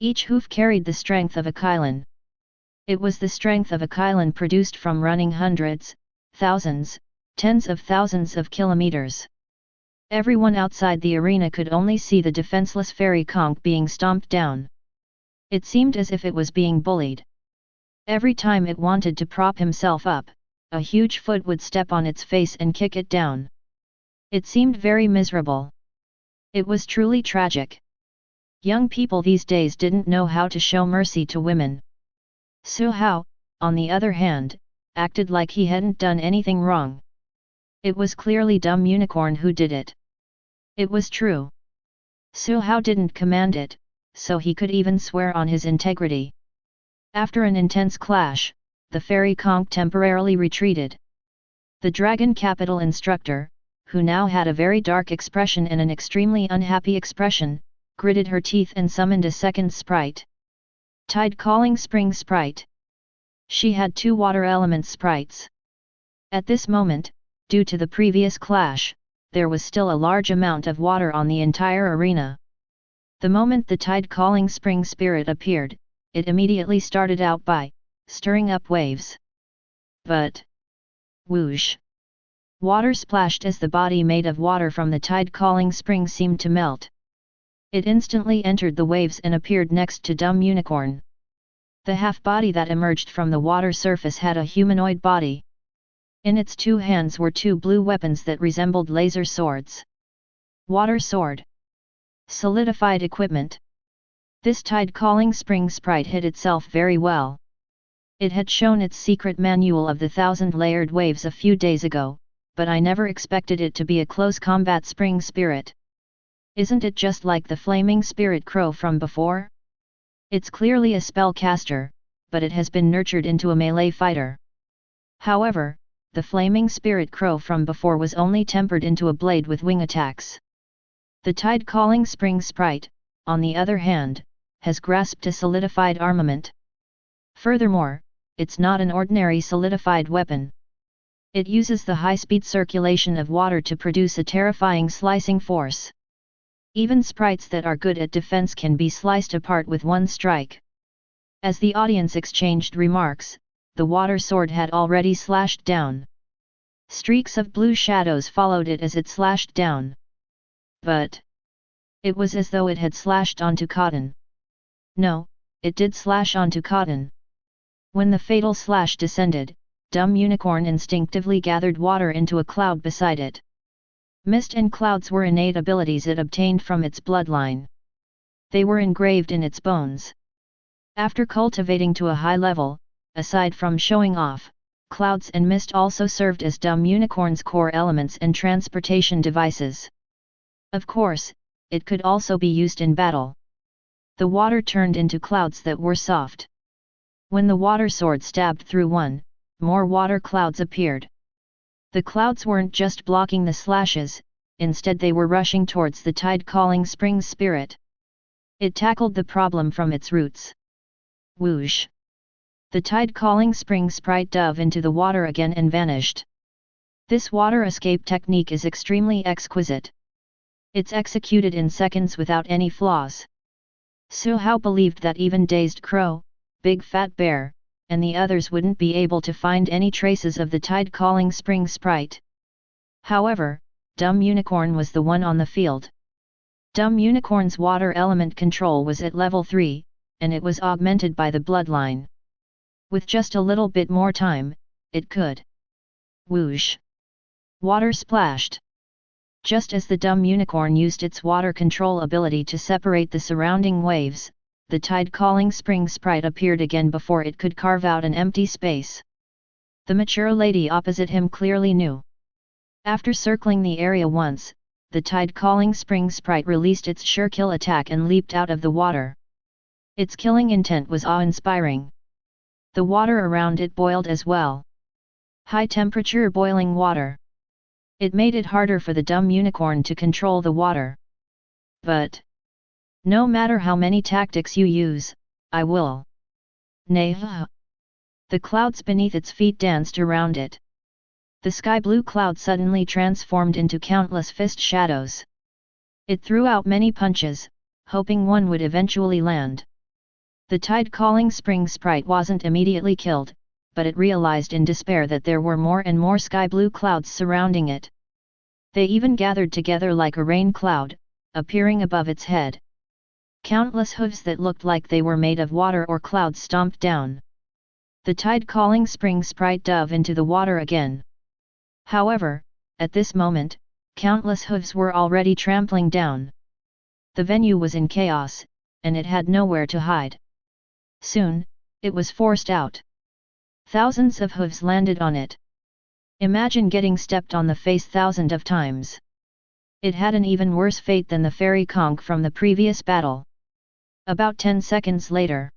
Each hoof carried the strength of a Kylan. It was the strength of a Kylan produced from running hundreds, thousands, tens of thousands of kilometers. Everyone outside the arena could only see the defenseless fairy conch being stomped down. It seemed as if it was being bullied. Every time it wanted to prop himself up, a huge foot would step on its face and kick it down. It seemed very miserable. It was truly tragic. Young people these days didn't know how to show mercy to women. Su Hao, on the other hand, acted like he hadn't done anything wrong. It was clearly Dumb Unicorn who did it. It was true. Su Hao didn't command it, so he could even swear on his integrity. After an intense clash, the fairy conch temporarily retreated. The dragon capital instructor, who now had a very dark expression and an extremely unhappy expression, gritted her teeth and summoned a second sprite. Tide calling spring sprite. She had 2 water element sprites. At this moment, due to the previous clash, there was still a large amount of water on the entire arena. The moment the tide-calling spring spirit appeared, it immediately started out by stirring up waves. But whoosh! Water splashed as the body made of water from the tide-calling spring seemed to melt. It instantly entered the waves and appeared next to Dumb Unicorn. The half-body that emerged from the water surface had a humanoid body. In its 2 hands were 2 blue weapons that resembled laser swords. Water sword. Solidified equipment. This tide-calling spring sprite hid itself very well. It had shown its secret manual of the 1,000-layered waves a few days ago, but I never expected it to be a close combat spring spirit. Isn't it just like the flaming spirit crow from before? It's clearly a spellcaster, but it has been nurtured into a melee fighter. However, the flaming spirit crow from before was only tempered into a blade with wing attacks. The tide-calling spring sprite, on the other hand, has grasped a solidified armament. Furthermore, it's not an ordinary solidified weapon. It uses the high-speed circulation of water to produce a terrifying slicing force. Even sprites that are good at defense can be sliced apart with one strike. As the audience exchanged remarks, the water sword had already slashed down. Streaks of blue shadows followed it as it slashed down. But it was as though it had slashed onto cotton. No, it did slash onto cotton. When the fatal slash descended, Dumb Unicorn instinctively gathered water into a cloud beside it. Mist and clouds were innate abilities it obtained from its bloodline. They were engraved in its bones. After cultivating to a high level, aside from showing off, clouds and mist also served as Dumb Unicorn's core elements and transportation devices. Of course, it could also be used in battle. The water turned into clouds that were soft. When the water sword stabbed through one, more water clouds appeared. The clouds weren't just blocking the slashes, instead they were rushing towards the tide-calling spring spirit. It tackled the problem from its roots. Whoosh! The tide-calling spring sprite dove into the water again and vanished. This water escape technique is extremely exquisite. It's executed in seconds without any flaws. Su Hao believed that even Dazed Crow, Big Fat Bear, and the others wouldn't be able to find any traces of the tide-calling spring sprite. However, Dumb Unicorn was the one on the field. Dumb Unicorn's water element control was at level 3, and it was augmented by the bloodline. With just a little bit more time, it could. Whoosh! Water splashed. Just as the Dumb Unicorn used its water control ability to separate the surrounding waves, the tide-calling spring sprite appeared again before it could carve out an empty space. The mature lady opposite him clearly knew. After circling the area once, the tide-calling spring sprite released its sure-kill attack and leaped out of the water. Its killing intent was awe-inspiring. The water around it boiled as well. High-temperature boiling water. It made it harder for the Dumb Unicorn to control the water. But no matter how many tactics you use, I will. Nay. The clouds beneath its feet danced around it. The sky-blue cloud suddenly transformed into countless fist shadows. It threw out many punches, hoping one would eventually land. The tide-calling spring sprite wasn't immediately killed, but it realized in despair that there were more and more sky-blue clouds surrounding it. They even gathered together like a rain cloud, appearing above its head. Countless hooves that looked like they were made of water or clouds stomped down. The tide-calling spring sprite dove into the water again. However, at this moment, countless hooves were already trampling down. The venue was in chaos, and it had nowhere to hide. Soon, it was forced out. Thousands of hooves landed on it. Imagine getting stepped on the face thousands of times. It had an even worse fate than the fairy conch from the previous battle. About 10 seconds later,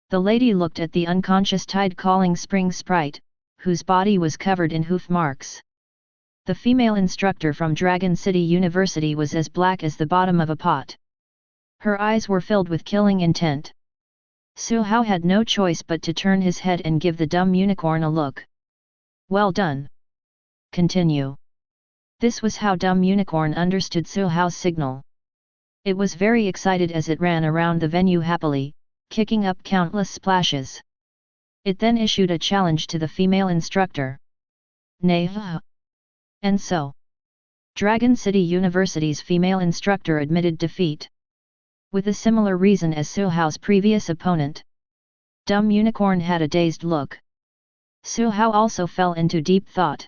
the lady looked at the unconscious tide-calling spring sprite, whose body was covered in hoof marks. The female instructor from Dragon City University was as black as the bottom of a pot. Her eyes were filled with killing intent. Su Hao had no choice but to turn his head and give the dumb unicorn a look. Well done. Continue. This was how dumb unicorn understood Su Hao's signal. It was very excited as it ran around the venue happily, kicking up countless splashes. It then issued a challenge to the female instructor. Nay. And so, Dragon City University's female instructor admitted defeat. With a similar reason as Su Hao's previous opponent. Dumb unicorn had a dazed look. Su Hao also fell into deep thought.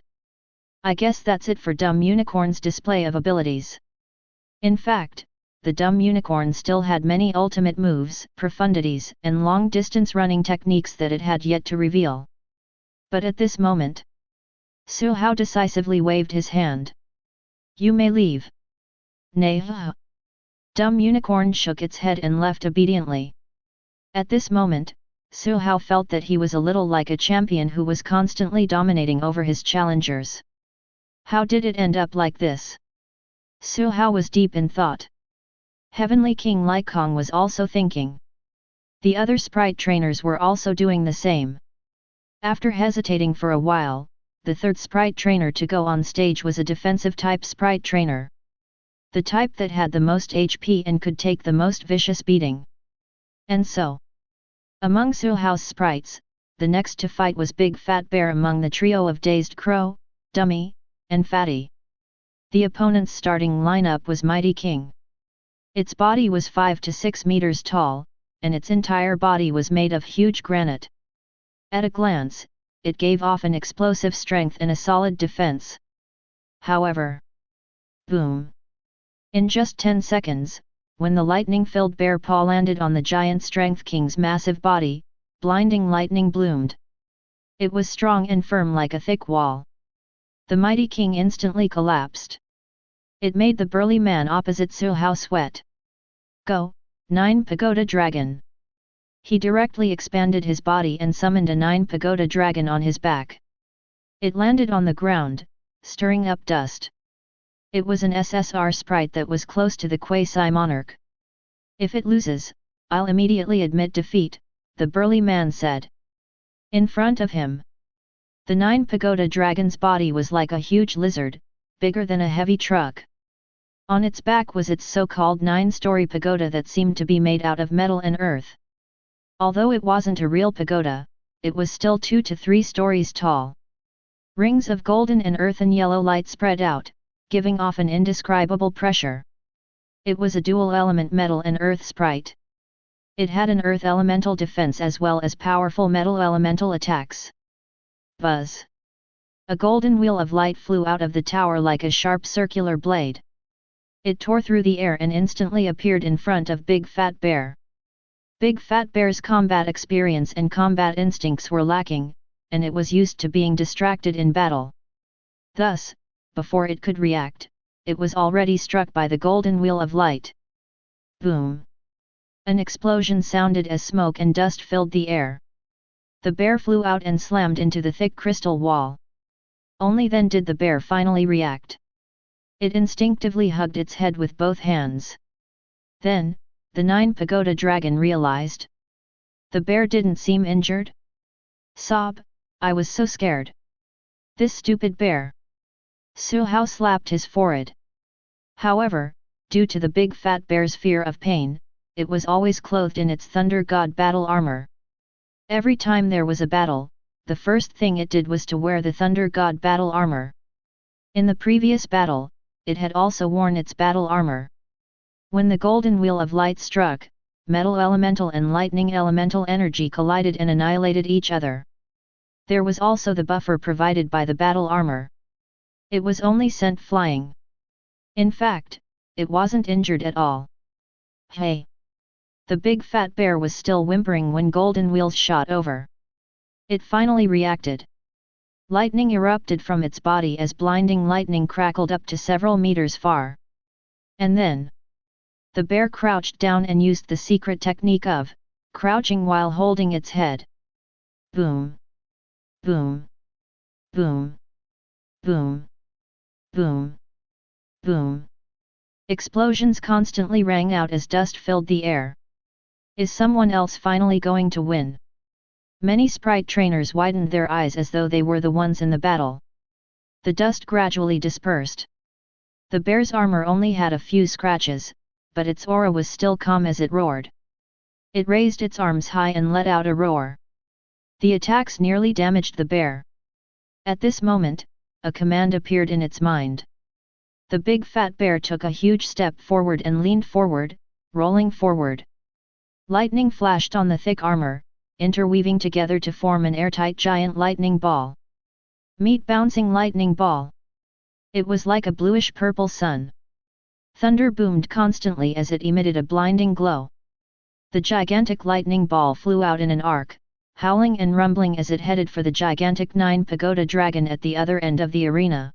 I guess that's it for dumb unicorn's display of abilities. In fact, the dumb unicorn still had many ultimate moves, profundities, and long-distance running techniques that it had yet to reveal. But at this moment, Su Hao decisively waved his hand. You may leave. Nay. Dumb unicorn shook its head and left obediently. At this moment, Su Hao felt that he was a little like a champion who was constantly dominating over his challengers. How did it end up like this? Su Hao was deep in thought. Heavenly King Lai Kong was also thinking. The other sprite trainers were also doing the same. After hesitating for a while, the third sprite trainer to go on stage was a defensive type sprite trainer. The type that had the most HP and could take the most vicious beating. And so, among Su Hao's sprites, the next to fight was Big Fat Bear among the trio of Dazed Crow, Dummy, and Fatty. The opponent's starting lineup was Mighty King. Its body was 5 to 6 meters tall, and its entire body was made of huge granite. At a glance, it gave off an explosive strength and a solid defense. However, boom! In just 10 seconds, when the lightning-filled bear paw landed on the giant Strength King's massive body, blinding lightning bloomed. It was strong and firm like a thick wall. The mighty king instantly collapsed. It made the burly man opposite Su Hao sweat. Go, 9 Pagoda Dragon! He directly expanded his body and summoned a 9 Pagoda Dragon on his back. It landed on the ground, stirring up dust. It was an SSR sprite that was close to the quasi-monarch. If it loses, I'll immediately admit defeat, the burly man said. In front of him, the 9 Pagoda Dragon's body was like a huge lizard, bigger than a heavy truck. On its back was its so-called 9-story pagoda that seemed to be made out of metal and earth. Although it wasn't a real pagoda, it was still 2 to 3 stories tall. Rings of golden and earthen yellow light spread out, giving off an indescribable pressure. It was a dual-element metal and earth sprite. It had an earth elemental defense as well as powerful metal elemental attacks. Buzz! A golden wheel of light flew out of the tower like a sharp circular blade. It tore through the air and instantly appeared in front of Big Fat Bear. Big Fat Bear's combat experience and combat instincts were lacking, and it was used to being distracted in battle. Thus, before it could react, it was already struck by the golden wheel of light. Boom! An explosion sounded as smoke and dust filled the air. The bear flew out and slammed into the thick crystal wall. Only then did the bear finally react. It instinctively hugged its head with both hands. Then, the 9 Pagoda Dragon realized. The bear didn't seem injured. Sob, I was so scared. This stupid bear. Su Hao slapped his forehead. However, due to the big fat bear's fear of pain, it was always clothed in its Thunder God battle armor. Every time there was a battle, the first thing it did was to wear the Thunder God battle armor. In the previous battle, it had also worn its battle armor. When the golden wheel of light struck, metal elemental and lightning elemental energy collided and annihilated each other. There was also the buffer provided by the battle armor. It was only sent flying. In fact, it wasn't injured at all. Hey! The big fat bear was still whimpering when golden wheels shot over. It finally reacted. Lightning erupted from its body as blinding lightning crackled up to several meters far. And then, the bear crouched down and used the secret technique of crouching while holding its head. Boom! Boom! Boom! Boom! Boom! Boom! Explosions constantly rang out as dust filled the air. Is someone else finally going to win? Many sprite trainers widened their eyes as though they were the ones in the battle. The dust gradually dispersed. The bear's armor only had a few scratches, but its aura was still calm as it roared. It raised its arms high and let out a roar. The attacks nearly damaged the bear. At this moment, a command appeared in its mind. The big fat bear took a huge step forward and leaned forward, rolling forward. Lightning flashed on the thick armor, interweaving together to form an airtight giant lightning ball. Meet bouncing lightning ball. It was like a bluish-purple sun. Thunder boomed constantly as it emitted a blinding glow. The gigantic lightning ball flew out in an arc, howling and rumbling as it headed for the gigantic 9 Pagoda dragon at the other end of the arena.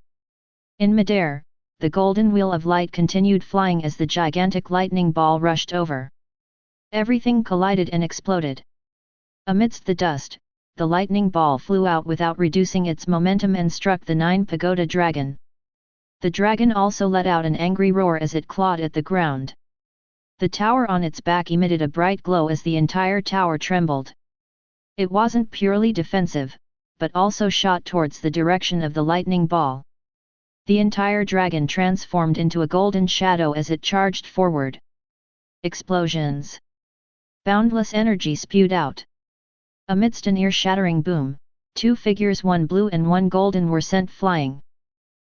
In midair, the golden wheel of light continued flying as the gigantic lightning ball rushed over. Everything collided and exploded. Amidst the dust, the lightning ball flew out without reducing its momentum and struck the 9 Pagoda dragon. The dragon also let out an angry roar as it clawed at the ground. The tower on its back emitted a bright glow as the entire tower trembled. It wasn't purely defensive, but also shot towards the direction of the lightning ball. The entire dragon transformed into a golden shadow as it charged forward. Explosions. Boundless energy spewed out. Amidst an ear-shattering boom, 2 figures, one blue and one golden, were sent flying.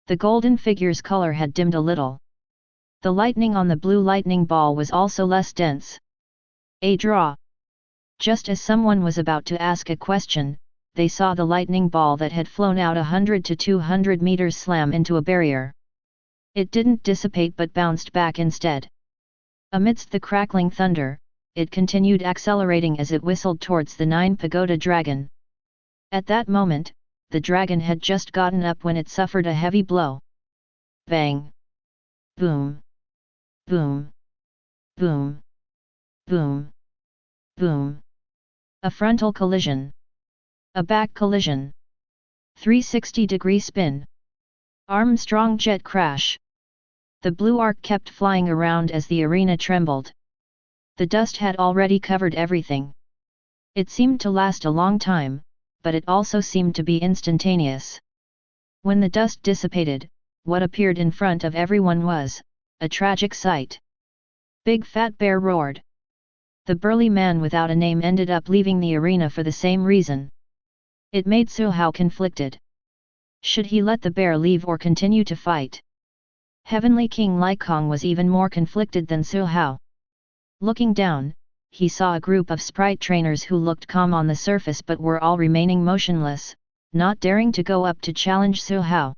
The golden figure's color had dimmed a little. The lightning on the blue lightning ball was also less dense. A draw. Just as someone was about to ask a question, they saw the lightning ball that had flown out 100 to 200 meters slam into a barrier. It didn't dissipate but bounced back instead. Amidst the crackling thunder, it continued accelerating as it whistled towards the 9 Pagoda dragon. At that moment, the dragon had just gotten up when it suffered a heavy blow. Bang! Boom! Boom! Boom! Boom! Boom! A frontal collision. A back collision. 360-degree spin. Armstrong jet crash. The blue arc kept flying around as the arena trembled. The dust had already covered everything. It seemed to last a long time, but it also seemed to be instantaneous. When the dust dissipated, what appeared in front of everyone was a tragic sight. Big Fat Bear roared. The burly man without a name ended up leaving the arena for the same reason. It made Su Hao conflicted. Should he let the bear leave or continue to fight? Heavenly King Lycong was even more conflicted than Su Hao. Looking down, he saw a group of sprite trainers who looked calm on the surface but were all remaining motionless, not daring to go up to challenge Su Hao.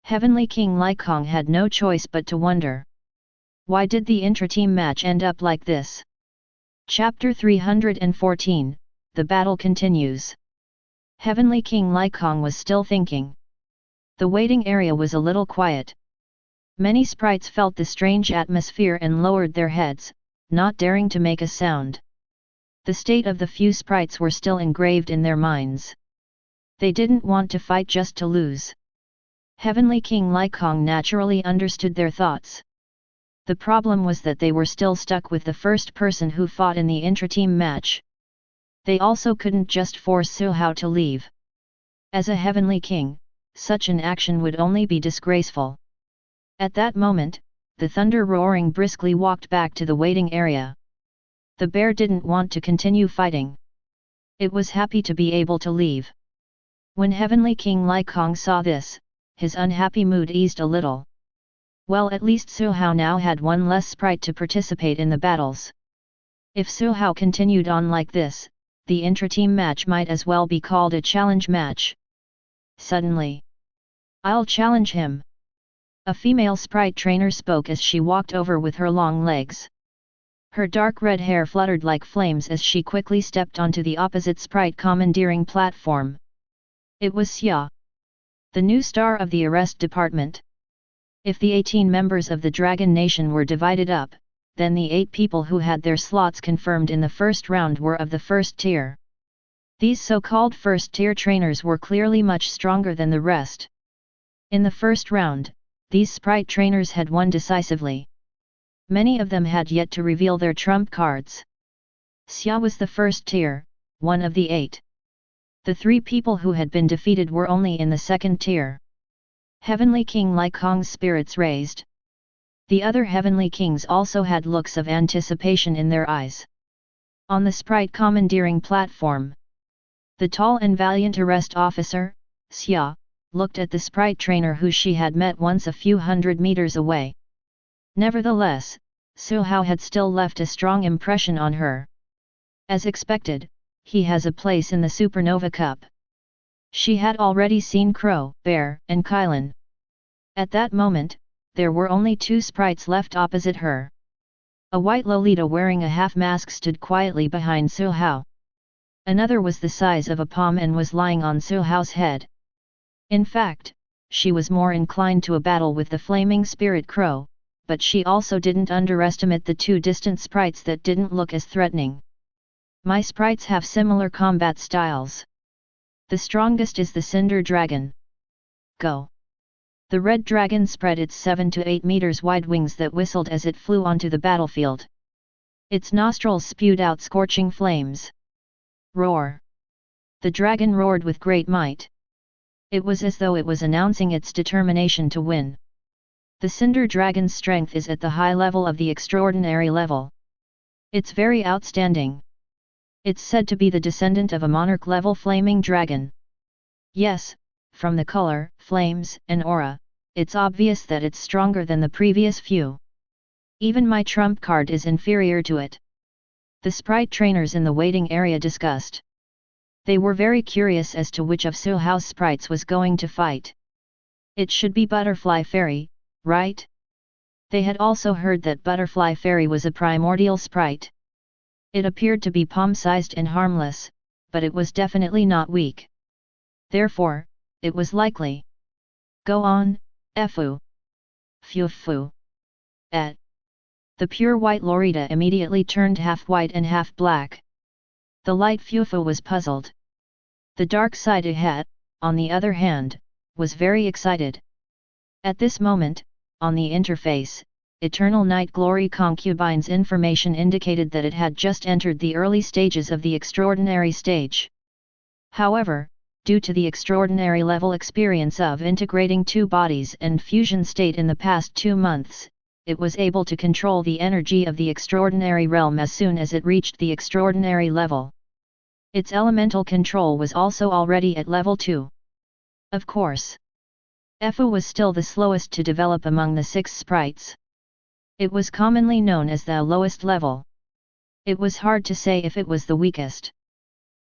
Heavenly King Lycong had no choice but to wonder. Why did the intra-team match end up like this? Chapter 314, The Battle Continues. Heavenly King Lycong was still thinking. The waiting area was a little quiet. Many sprites felt the strange atmosphere and lowered their heads, not daring to make a sound. The state of the few sprites were still engraved in their minds. They didn't want to fight just to lose. Heavenly King Lycong naturally understood their thoughts. The problem was that they were still stuck with the first person who fought in the intra-team match. They also couldn't just force Su Hao to leave. As a Heavenly King, such an action would only be disgraceful. At that moment, the thunder roaring briskly walked back to the waiting area. The bear didn't want to continue fighting. It was happy to be able to leave. When Heavenly King Lycong saw this, his unhappy mood eased a little. Well, at least Su Hao now had one less sprite to participate in the battles. If Su Hao continued on like this, the intra-team match might as well be called a challenge match. Suddenly, "I'll challenge him!" A female sprite trainer spoke as she walked over with her long legs. Her dark red hair fluttered like flames as she quickly stepped onto the opposite sprite commandeering platform. It was Xia, the new star of the arrest department. If the 18 members of the Dragon Nation were divided up, then the 8 people who had their slots confirmed in the first round were of the first tier. These so-called first-tier trainers were clearly much stronger than the rest. In the first round, these sprite trainers had won decisively. Many of them had yet to reveal their trump cards. Xia was the first tier, one of the 8. The 3 people who had been defeated were only in the second tier. Heavenly King Lai Kong's spirits raised. The other heavenly kings also had looks of anticipation in their eyes. On the Sprite commandeering platform, the tall and valiant arrest officer, Xia, looked at the Sprite trainer who she had met once a few hundred meters away. Nevertheless, Su Hao had still left a strong impression on her. As expected, he has a place in the Supernova Cup. She had already seen Crow, Bear, and Kylan. At that moment, there were only 2 sprites left opposite her. A white Lolita wearing a half-mask stood quietly behind Su Hao. Another was the size of a palm and was lying on Su Hao's head. In fact, she was more inclined to a battle with the flaming spirit crow, but she also didn't underestimate the 2 distant sprites that didn't look as threatening. My sprites have similar combat styles. The strongest is the Cinder Dragon. Go! The red dragon spread its 7 to 8 meters wide wings that whistled as it flew onto the battlefield. Its nostrils spewed out scorching flames. Roar! The dragon roared with great might. It was as though it was announcing its determination to win. The Cinder Dragon's strength is at the high level of the extraordinary level. It's very outstanding. It's said to be the descendant of a monarch-level flaming dragon. Yes, from the color, flames, and aura, it's obvious that it's stronger than the previous few. Even my trump card is inferior to it. The sprite trainers in the waiting area discussed. They were very curious as to which of Su Hao's sprites was going to fight. It should be Butterfly Fairy, right? They had also heard that Butterfly Fairy was a primordial sprite. It appeared to be palm-sized and harmless, but it was definitely not weak. Therefore, it was likely. Go on, Fu. Fu. Et. The pure white Lorita immediately turned half white and half black. The light Fufu was puzzled. The dark side ahead, on the other hand, was very excited. At this moment, on the interface, Eternal Night Glory Concubine's information indicated that it had just entered the early stages of the extraordinary stage. However, due to the extraordinary level experience of integrating 2 bodies and fusion state in the past 2 months, it was able to control the energy of the extraordinary realm as soon as it reached the extraordinary level. Its elemental control was also already at level 2. Of course, Fu was still the slowest to develop among the 6 sprites. It was commonly known as the lowest level. It was hard to say if it was the weakest.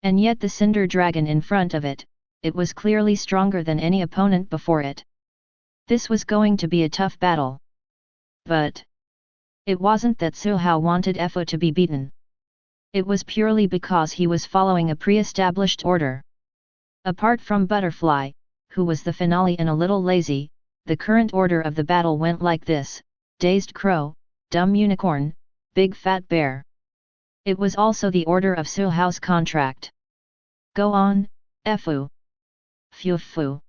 And yet the Cinder Dragon in front of it, it was clearly stronger than any opponent before it. This was going to be a tough battle. But it wasn't that Su Hao wanted Fu to be beaten. It was purely because he was following a pre-established order. Apart from Butterfly, who was the finale and a little lazy, the current order of the battle went like this: Dazed Crow, Dumb Unicorn, Big Fat Bear. It was also the order of Su Hao's contract. Go on, Fu. Fu.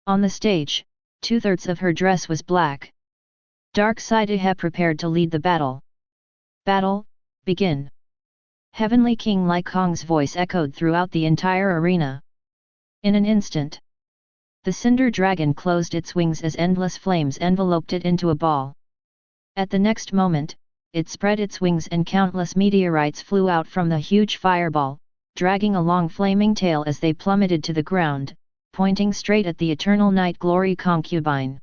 On the stage, 2/3 of her dress was black. Dark Side had prepared to lead the battle. Battle, begin. Heavenly King Lai Kong's voice echoed throughout the entire arena. In an instant, the Cinder Dragon closed its wings as endless flames enveloped it into a ball. At the next moment, it spread its wings and countless meteorites flew out from the huge fireball, dragging a long flaming tail as they plummeted to the ground, pointing straight at the Eternal Night Glory Concubine.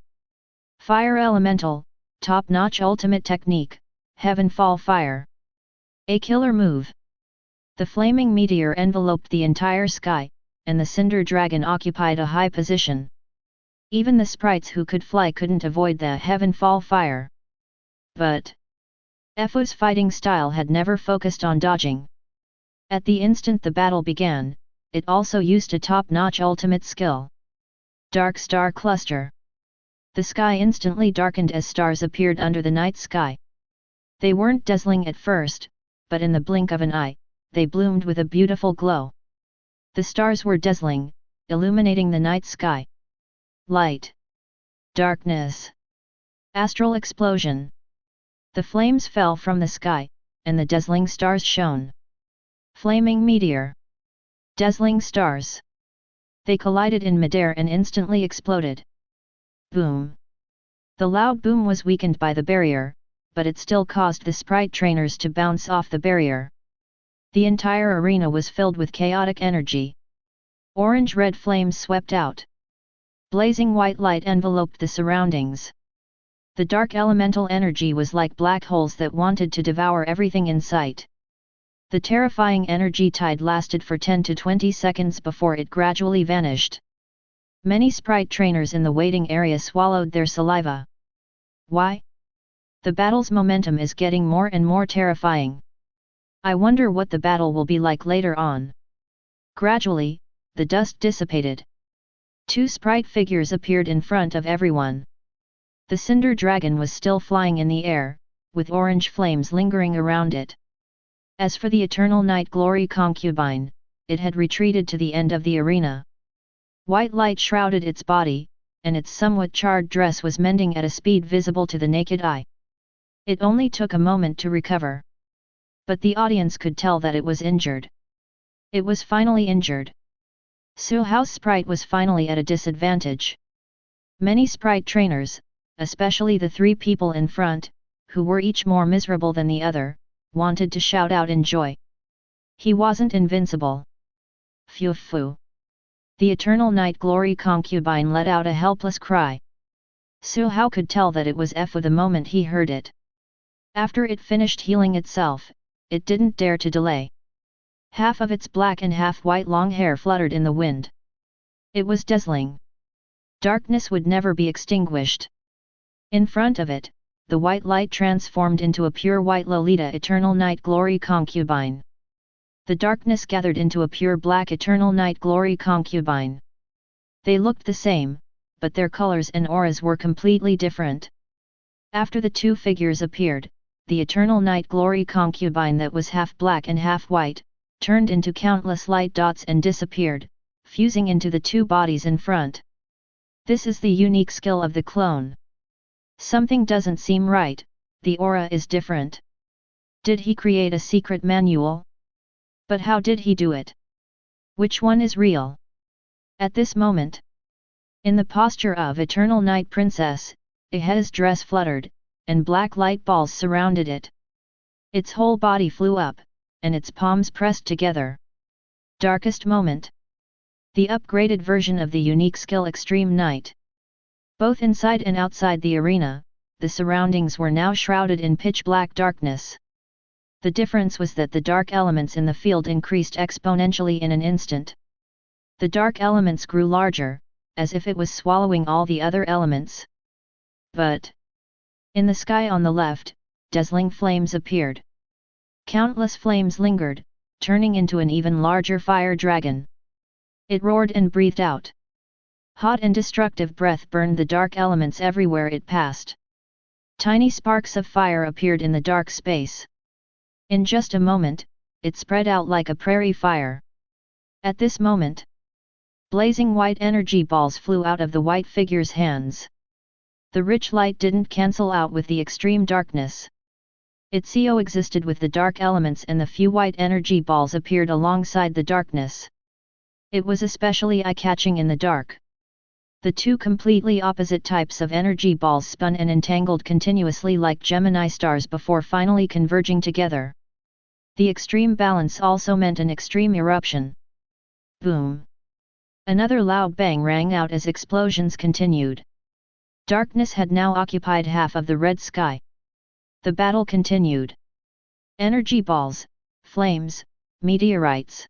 Fire Elemental, top-notch ultimate technique, Heaven Fall Fire. A killer move. The flaming meteor enveloped the entire sky, and the Cinder Dragon occupied a high position. Even the sprites who could fly couldn't avoid the Heaven Fall Fire. But Fu's fighting style had never focused on dodging. At the instant the battle began, it also used a top-notch ultimate skill. Dark Star Cluster. The sky instantly darkened as stars appeared under the night sky. They weren't dazzling at first, but in the blink of an eye, they bloomed with a beautiful glow. The stars were dazzling, illuminating the night sky. Light. Darkness. Astral Explosion. The flames fell from the sky, and the dazzling stars shone. Flaming meteor. Dazzling stars. They collided in midair and instantly exploded. Boom. The loud boom was weakened by the barrier, but it still caused the sprite trainers to bounce off the barrier. The entire arena was filled with chaotic energy. Orange-red flames swept out. Blazing white light enveloped the surroundings. The dark elemental energy was like black holes that wanted to devour everything in sight. The terrifying energy tide lasted for 10 to 20 seconds before it gradually vanished. Many sprite trainers in the waiting area swallowed their saliva. Why? The battle's momentum is getting more and more terrifying. I wonder what the battle will be like later on. Gradually, the dust dissipated. 2 sprite figures appeared in front of everyone. The Cinder Dragon was still flying in the air, with orange flames lingering around it. As for the Eternal Night Glory concubine, it had retreated to the end of the arena. White light shrouded its body, and its somewhat charred dress was mending at a speed visible to the naked eye. It only took a moment to recover. But the audience could tell that it was injured. It was finally injured. Su Hao's sprite was finally at a disadvantage. Many sprite trainers, especially the 3 people in front, who were each more miserable than the other, wanted to shout out in joy. He wasn't invincible. Phew phew. The Eternal Night Glory concubine let out a helpless cry. Su Hao could tell that it was the moment he heard it. After it finished healing itself, it didn't dare to delay. Half of its black and half white long hair fluttered in the wind. It was dazzling. Darkness would never be extinguished. In front of it, the white light transformed into a pure white Lolita Eternal Night Glory concubine. The darkness gathered into a pure black Eternal Night Glory concubine. They looked the same, but their colors and auras were completely different. After the 2 figures appeared, the Eternal Night Glory concubine that was half black and half white, turned into countless light dots and disappeared, fusing into the 2 bodies in front. This is the unique skill of the clone. Something doesn't seem right, the aura is different. Did he create a secret manual? But how did he do it? Which one is real? At this moment, in the posture of Eternal Night Princess, Ihe's dress fluttered, and black light balls surrounded it. Its whole body flew up, and its palms pressed together. Darkest moment. The upgraded version of the unique skill Extreme Night. Both inside and outside the arena, the surroundings were now shrouded in pitch-black darkness. The difference was that the dark elements in the field increased exponentially in an instant. The dark elements grew larger, as if it was swallowing all the other elements. But in the sky on the left, dazzling flames appeared. Countless flames lingered, turning into an even larger fire dragon. It roared and breathed out. Hot and destructive breath burned the dark elements everywhere it passed. Tiny sparks of fire appeared in the dark space. In just a moment, it spread out like a prairie fire. At this moment, blazing white energy balls flew out of the white figure's hands. The rich light didn't cancel out with the extreme darkness. It coexisted with the dark elements, and the few white energy balls appeared alongside the darkness. It was especially eye-catching in the dark. The 2 completely opposite types of energy balls spun and entangled continuously like Gemini stars before finally converging together. The extreme balance also meant an extreme eruption. Boom! Another loud bang rang out as explosions continued. Darkness had now occupied half of the red sky. The battle continued. Energy balls, flames, meteorites.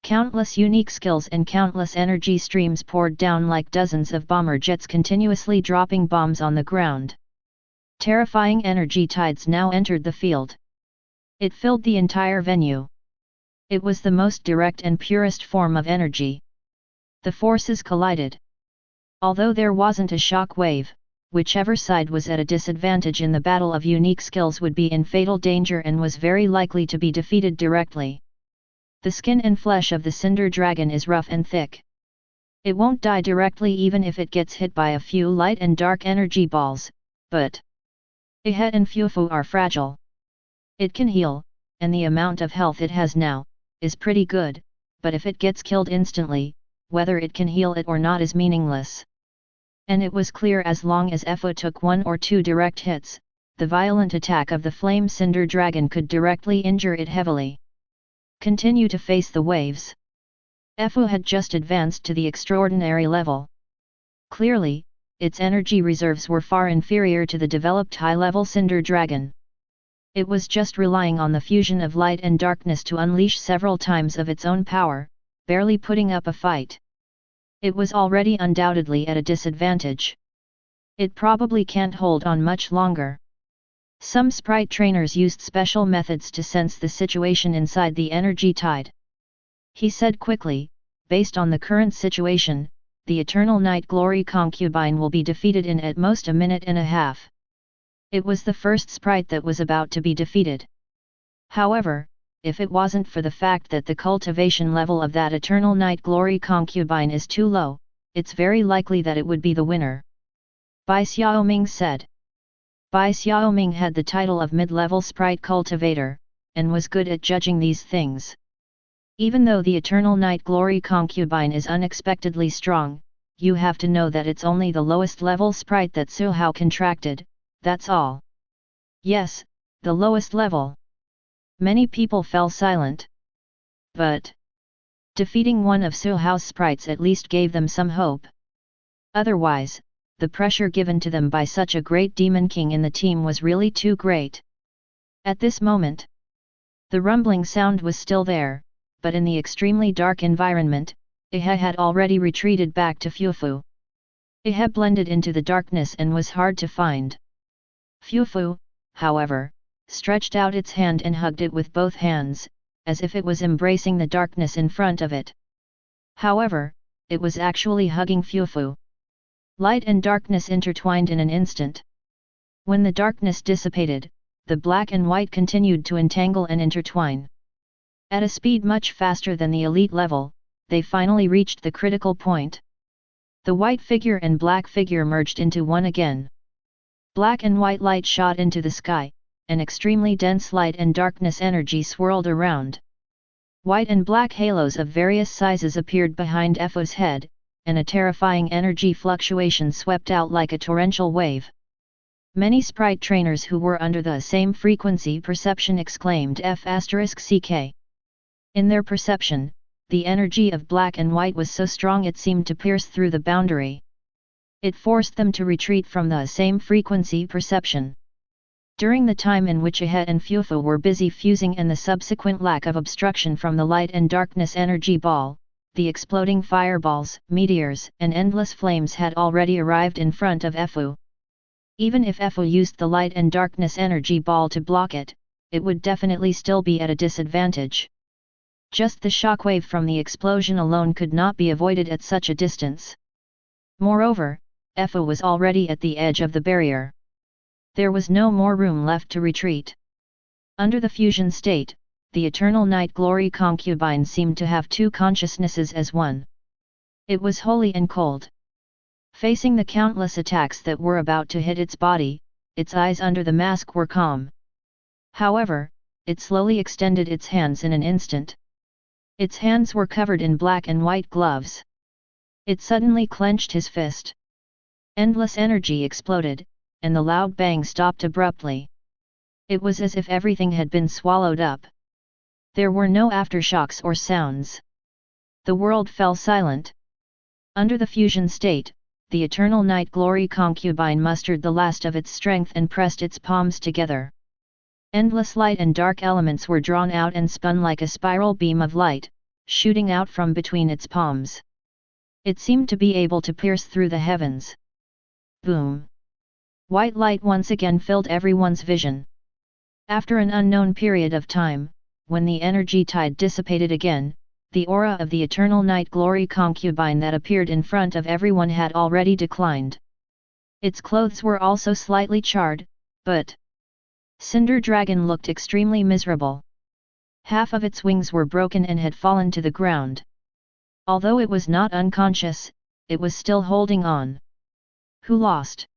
Countless unique skills and countless energy streams poured down like dozens of bomber jets continuously dropping bombs on the ground. Terrifying energy tides now entered the field. It filled the entire venue. It was the most direct and purest form of energy. The forces collided. Although there wasn't a shock wave, whichever side was at a disadvantage in the battle of unique skills would be in fatal danger and was very likely to be defeated directly. The skin and flesh of the Cinder Dragon is rough and thick. It won't die directly even if it gets hit by a few light and dark energy balls, but Ihe and Fufu are fragile. It can heal, and the amount of health it has now, is pretty good, but if it gets killed instantly, whether it can heal it or not is meaningless. And it was clear as long as Efo took 1 or 2 direct hits, the violent attack of the flame Cinder Dragon could directly injure it heavily. Continue to face the waves. Efo had just advanced to the extraordinary level. Clearly, its energy reserves were far inferior to the developed high-level Cinder Dragon. It was just relying on the fusion of light and darkness to unleash several times of its own power, barely putting up a fight. It was already undoubtedly at a disadvantage. It probably can't hold on much longer. Some sprite trainers used special methods to sense the situation inside the energy tide. He said quickly, based on the current situation, the Eternal Night Glory concubine will be defeated in at most a minute and a half. It was the first sprite that was about to be defeated. However, if it wasn't for the fact that the cultivation level of that Eternal Night Glory concubine is too low, it's very likely that it would be the winner. Bai Xiaoming said. Bai Xiaoming had the title of mid-level sprite cultivator, and was good at judging these things. Even though the Eternal Night Glory concubine is unexpectedly strong, you have to know that it's only the lowest level sprite that Su Hao contracted, that's all. Yes, the lowest level. Many people fell silent. But defeating one of Su Hao's sprites at least gave them some hope. Otherwise, the pressure given to them by such a great demon king in the team was really too great. At this moment, the rumbling sound was still there, but in the extremely dark environment, Ihe had already retreated back to Fufu. Ihe blended into the darkness and was hard to find. Fufu, however, stretched out its hand and hugged it with both hands, as if it was embracing the darkness in front of it. However, it was actually hugging Fufu. Light and darkness intertwined in an instant. When the darkness dissipated, the black and white continued to entangle and intertwine. At a speed much faster than the elite level, they finally reached the critical point. The white figure and black figure merged into one again. Black and white light shot into the sky, an extremely dense light and darkness energy swirled around. White and black halos of various sizes appeared behind Efo's head, and a terrifying energy fluctuation swept out like a torrential wave. Many sprite trainers who were under the same frequency perception exclaimed F***ck. In their perception, the energy of black and white was so strong it seemed to pierce through the boundary. It forced them to retreat from the same frequency perception. During the time in which Ihe and Fufu were busy fusing and the subsequent lack of obstruction from the light and darkness energy ball, the exploding fireballs, meteors, and endless flames had already arrived in front of Efu. Even if Efu used the light and darkness energy ball to block it, it would definitely still be at a disadvantage. Just the shockwave from the explosion alone could not be avoided at such a distance. Moreover, Efu was already at the edge of the barrier. There was no more room left to retreat. Under the fusion state, the Eternal Night Glory concubine seemed to have two consciousnesses as one. It was holy and cold. Facing the countless attacks that were about to hit its body, its eyes under the mask were calm. However, it slowly extended its hands in an instant. Its hands were covered in black and white gloves. It suddenly clenched his fist. Endless energy exploded, and the loud bang stopped abruptly. It was as if everything had been swallowed up. There were no aftershocks or sounds. The world fell silent. Under the fusion state, the Eternal Night Glory concubine mustered the last of its strength and pressed its palms together. Endless light and dark elements were drawn out and spun like a spiral beam of light, shooting out from between its palms. It seemed to be able to pierce through the heavens. Boom! White light once again filled everyone's vision. After an unknown period of time, when the energy tide dissipated again, the aura of the Eternal Night Glory concubine that appeared in front of everyone had already declined. Its clothes were also slightly charred, but Cinder Dragon looked extremely miserable. Half of its wings were broken and had fallen to the ground. Although it was not unconscious, it was still holding on. Who lost?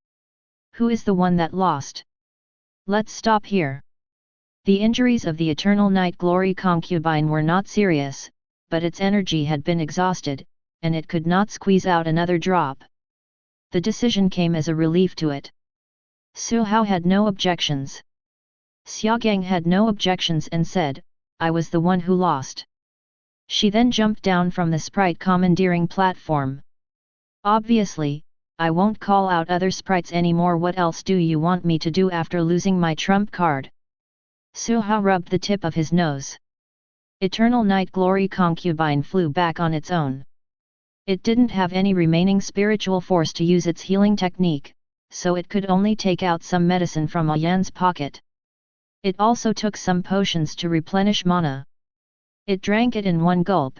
Who is the one that lost? Let's stop here. The injuries of the Eternal Night Glory concubine were not serious, but its energy had been exhausted, and it could not squeeze out another drop. The decision came as a relief to it. Su Hao had no objections. Xiaogang had no objections and said, "I was the one who lost." She then jumped down from the sprite commandeering platform. "Obviously, I won't call out other sprites anymore. What else do you want me to do after losing my trump card?" Su Hao rubbed the tip of his nose. Eternal Night Glory concubine flew back on its own. It didn't have any remaining spiritual force to use its healing technique, so it could only take out some medicine from Ayan's pocket. It also took some potions to replenish mana. It drank it in one gulp.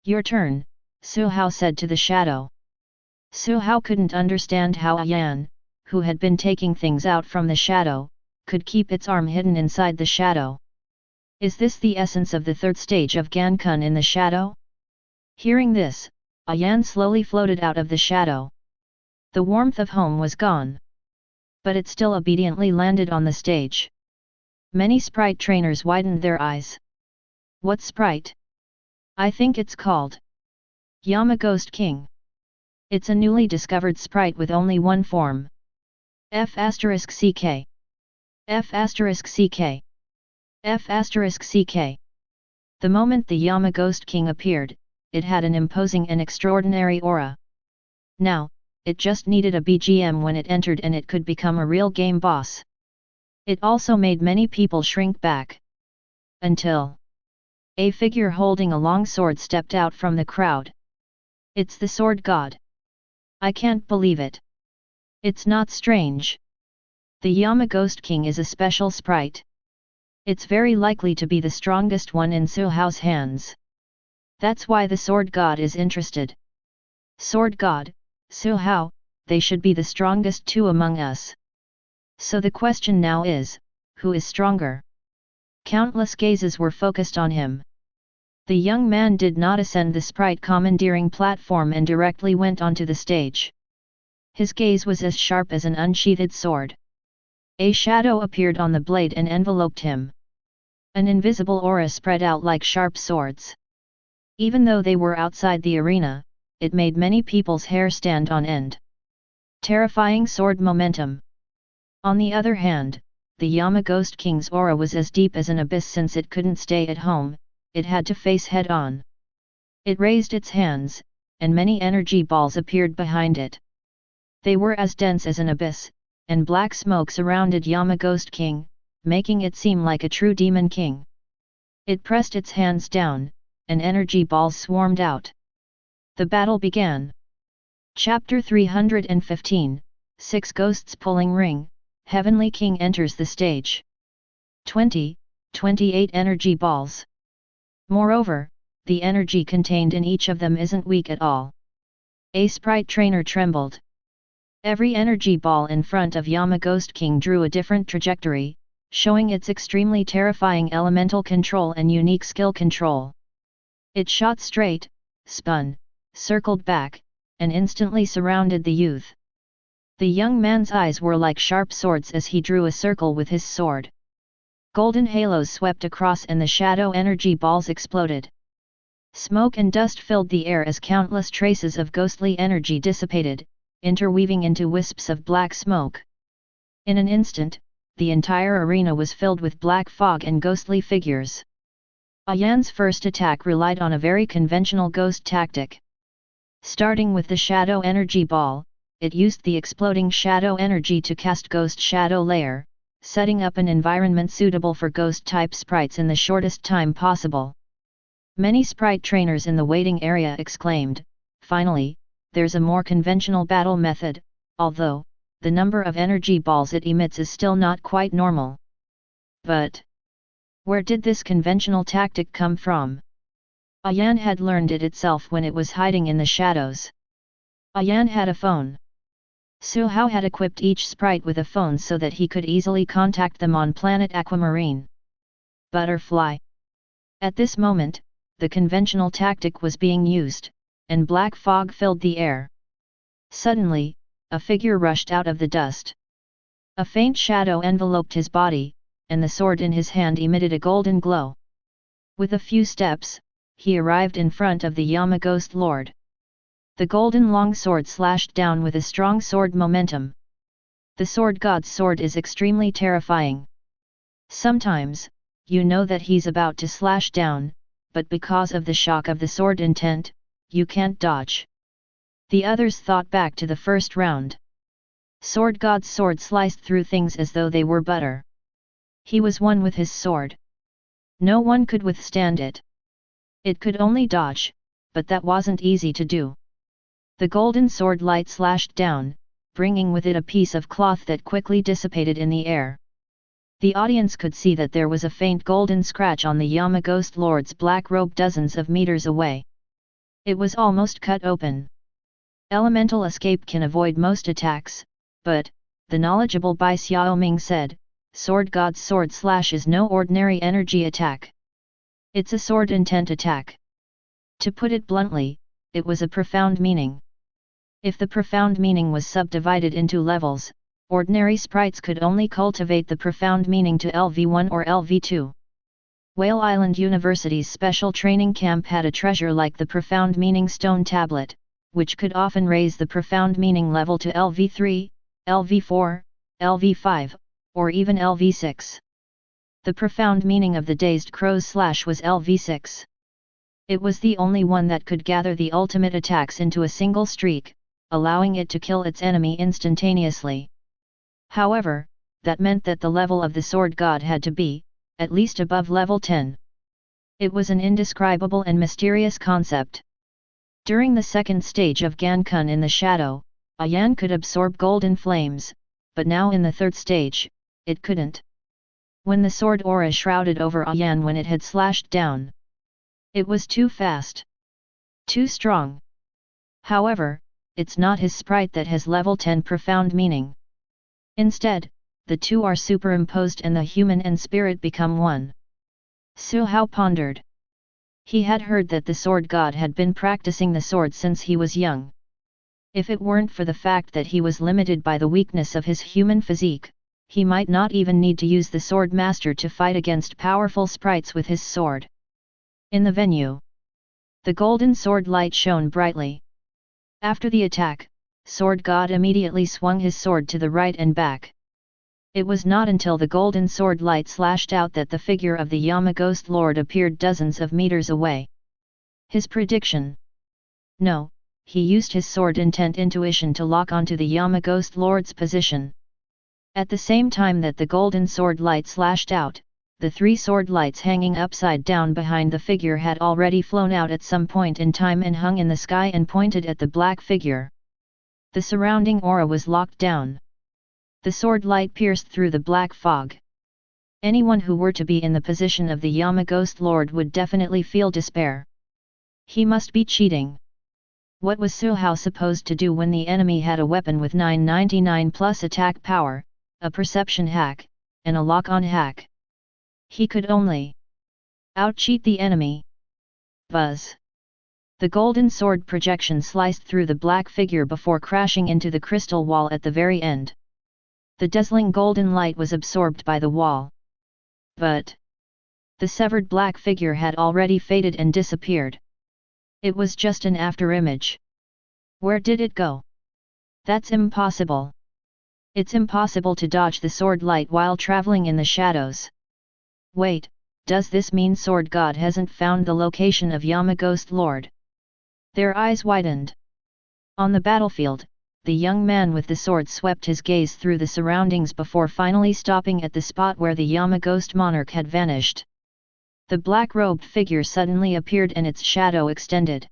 "Your turn," Su Hao said to the shadow. Su Hao couldn't understand how Ayan, who had been taking things out from the shadow, could keep its arm hidden inside the shadow. Is this the essence of the third stage of Gankun in the shadow? Hearing this, Ayan slowly floated out of the shadow. The warmth of home was gone. But it still obediently landed on the stage. Many sprite trainers widened their eyes. "What sprite?" "I think it's called Yama Ghost King. It's a newly discovered sprite with only one form. F***ck. F***ck. F***ck. The moment the Yama Ghost King appeared, it had an imposing and extraordinary aura. Now, it just needed a BGM when it entered and it could become a real game boss. It also made many people shrink back. Until a figure holding a long sword stepped out from the crowd. "It's the Sword God. I can't believe it. It's not strange. The Yama Ghost King is a special sprite. It's very likely to be the strongest one in Su Hao's hands. That's why the Sword God is interested. Sword God, Su Hao, they should be the strongest two among us. So the question now is, who is stronger?" Countless gazes were focused on him. The young man did not ascend the sprite commandeering platform and directly went onto the stage. His gaze was as sharp as an unsheathed sword. A shadow appeared on the blade and enveloped him. An invisible aura spread out like sharp swords. Even though they were outside the arena, it made many people's hair stand on end. Terrifying sword momentum. On the other hand, the Yama Ghost King's aura was as deep as an abyss. Since it couldn't stay at home, it had to face head-on. It raised its hands, and many energy balls appeared behind it. They were as dense as an abyss, and black smoke surrounded Yama Ghost King, making it seem like a true demon king. It pressed its hands down, and energy balls swarmed out. The battle began. Chapter 315, 6 Ghosts Pulling Ring. Heavenly King enters the stage. 28 energy balls. Moreover, the energy contained in each of them isn't weak at all. A sprite trainer trembled. Every energy ball in front of Yama Ghost King drew a different trajectory, showing its extremely terrifying elemental control and unique skill control. It shot straight, spun, circled back, and instantly surrounded the youth. The young man's eyes were like sharp swords as he drew a circle with his sword. Golden halos swept across and the shadow energy balls exploded. Smoke and dust filled the air as countless traces of ghostly energy dissipated, interweaving into wisps of black smoke. In an instant, the entire arena was filled with black fog and ghostly figures. Ayan's first attack relied on a very conventional ghost tactic. Starting with the shadow energy ball, it used the exploding shadow energy to cast Ghost Shadow Layer, setting up an environment suitable for ghost-type sprites in the shortest time possible. Many sprite trainers in the waiting area exclaimed, "Finally, there's a more conventional battle method," although, the number of energy balls it emits is still not quite normal. But where did this conventional tactic come from? Ayan had learned it itself when it was hiding in the shadows. Ayan had a phone. Su Hao had equipped each sprite with a phone so that he could easily contact them on planet Aquamarine. Butterfly. At this moment, the conventional tactic was being used, and black fog filled the air. Suddenly, a figure rushed out of the dust. A faint shadow enveloped his body, and the sword in his hand emitted a golden glow. With a few steps, he arrived in front of the Yama-ghost lord. The golden longsword slashed down with a strong sword momentum. The sword god's sword is extremely terrifying. Sometimes, you know that he's about to slash down, but because of the shock of the sword intent, you can't dodge. The others thought back to the first round. Sword god's sword sliced through things as though they were butter. He was one with his sword. No one could withstand it. It could only dodge, but that wasn't easy to do. The golden sword light slashed down, bringing with it a piece of cloth that quickly dissipated in the air. The audience could see that there was a faint golden scratch on the Yama-ghost lord's black robe dozens of meters away. It was almost cut open. Elemental escape can avoid most attacks, but, the knowledgeable Bai Xiaoming said, Sword God's sword slash is no ordinary energy attack. It's a sword intent attack. To put it bluntly, it was a profound meaning. If the profound meaning was subdivided into levels, ordinary sprites could only cultivate the profound meaning to LV1 or LV2. Whale Island University's special training camp had a treasure like the profound meaning stone tablet, which could often raise the profound meaning level to LV3, LV4, LV5, or even LV6. The profound meaning of the dazed crow's slash was LV6. It was the only one that could gather the ultimate attacks into a single streak, allowing it to kill its enemy instantaneously. However, that meant that the level of the sword god had to be, at least above level 10. It was an indescribable and mysterious concept. During the second stage of Gankun in the shadow, Ayan could absorb golden flames, but now in the third stage, it couldn't. When the sword aura shrouded over Ayan when it had slashed down, it was too fast. Too strong. However, it's not his sprite that has level 10 profound meaning. Instead, the two are superimposed and the human and spirit become one. Su Hao pondered. He had heard that the sword god had been practicing the sword since he was young. If it weren't for the fact that he was limited by the weakness of his human physique, he might not even need to use the sword master to fight against powerful sprites with his sword. In the venue, the golden sword light shone brightly. After the attack, Sword God immediately swung his sword to the right and back. It was not until the golden sword light slashed out that the figure of the Yama-ghost lord appeared dozens of meters away. His prediction? No, he used his sword intent intuition to lock onto the Yama-ghost lord's position. At the same time that the golden sword light slashed out, the three sword lights hanging upside down behind the figure had already flown out at some point in time and hung in the sky and pointed at the black figure. The surrounding aura was locked down. The sword light pierced through the black fog. Anyone who were to be in the position of the Yama-ghost lord would definitely feel despair. He must be cheating. What was Su Hao supposed to do when the enemy had a weapon with 999 plus attack power, a perception hack, and a lock-on hack? He could only out-cheat the enemy. Buzz. The golden sword projection sliced through the black figure before crashing into the crystal wall at the very end. The dazzling golden light was absorbed by the wall. But the severed black figure had already faded and disappeared. It was just an afterimage. Where did it go? That's impossible. It's impossible to dodge the sword light while traveling in the shadows. Wait, does this mean Sword God hasn't found the location of Yama-ghost lord? Their eyes widened. On the battlefield, the young man with the sword swept his gaze through the surroundings before finally stopping at the spot where the Yama-ghost monarch had vanished. The black-robed figure suddenly appeared and its shadow extended.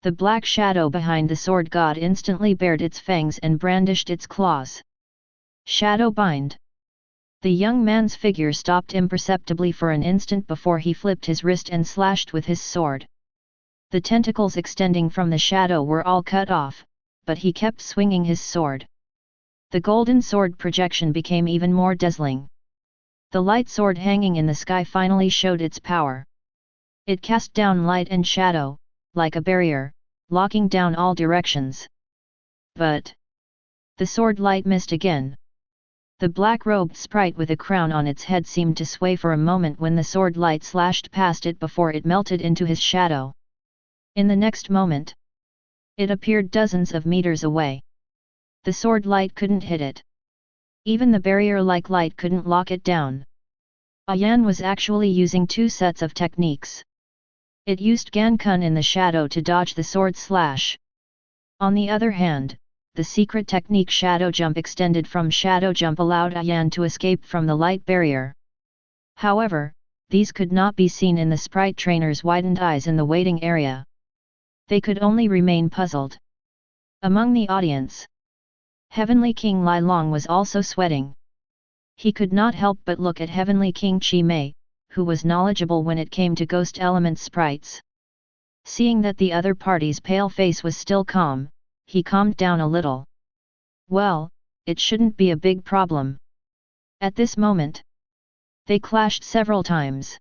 The black shadow behind the sword god instantly bared its fangs and brandished its claws. Shadow bind. The young man's figure stopped imperceptibly for an instant before he flipped his wrist and slashed with his sword. The tentacles extending from the shadow were all cut off, but he kept swinging his sword. The golden sword projection became even more dazzling. The light sword hanging in the sky finally showed its power. It cast down light and shadow, like a barrier, locking down all directions. But the sword light missed again. The black-robed sprite with a crown on its head seemed to sway for a moment when the sword light slashed past it before it melted into his shadow. In the next moment, it appeared dozens of meters away. The sword light couldn't hit it. Even the barrier-like light couldn't lock it down. Ayan was actually using two sets of techniques. It used Gankun in the shadow to dodge the sword slash. On the other hand, the secret technique Shadow Jump extended from Shadow Jump allowed Ayan to escape from the light barrier. However, these could not be seen in the sprite trainer's widened eyes in the waiting area. They could only remain puzzled. Among the audience, Heavenly King Lai Long was also sweating. He could not help but look at Heavenly King Chi Mei, who was knowledgeable when it came to ghost element sprites. Seeing that the other party's pale face was still calm, he calmed down a little. Well, it shouldn't be a big problem. At this moment, they clashed several times.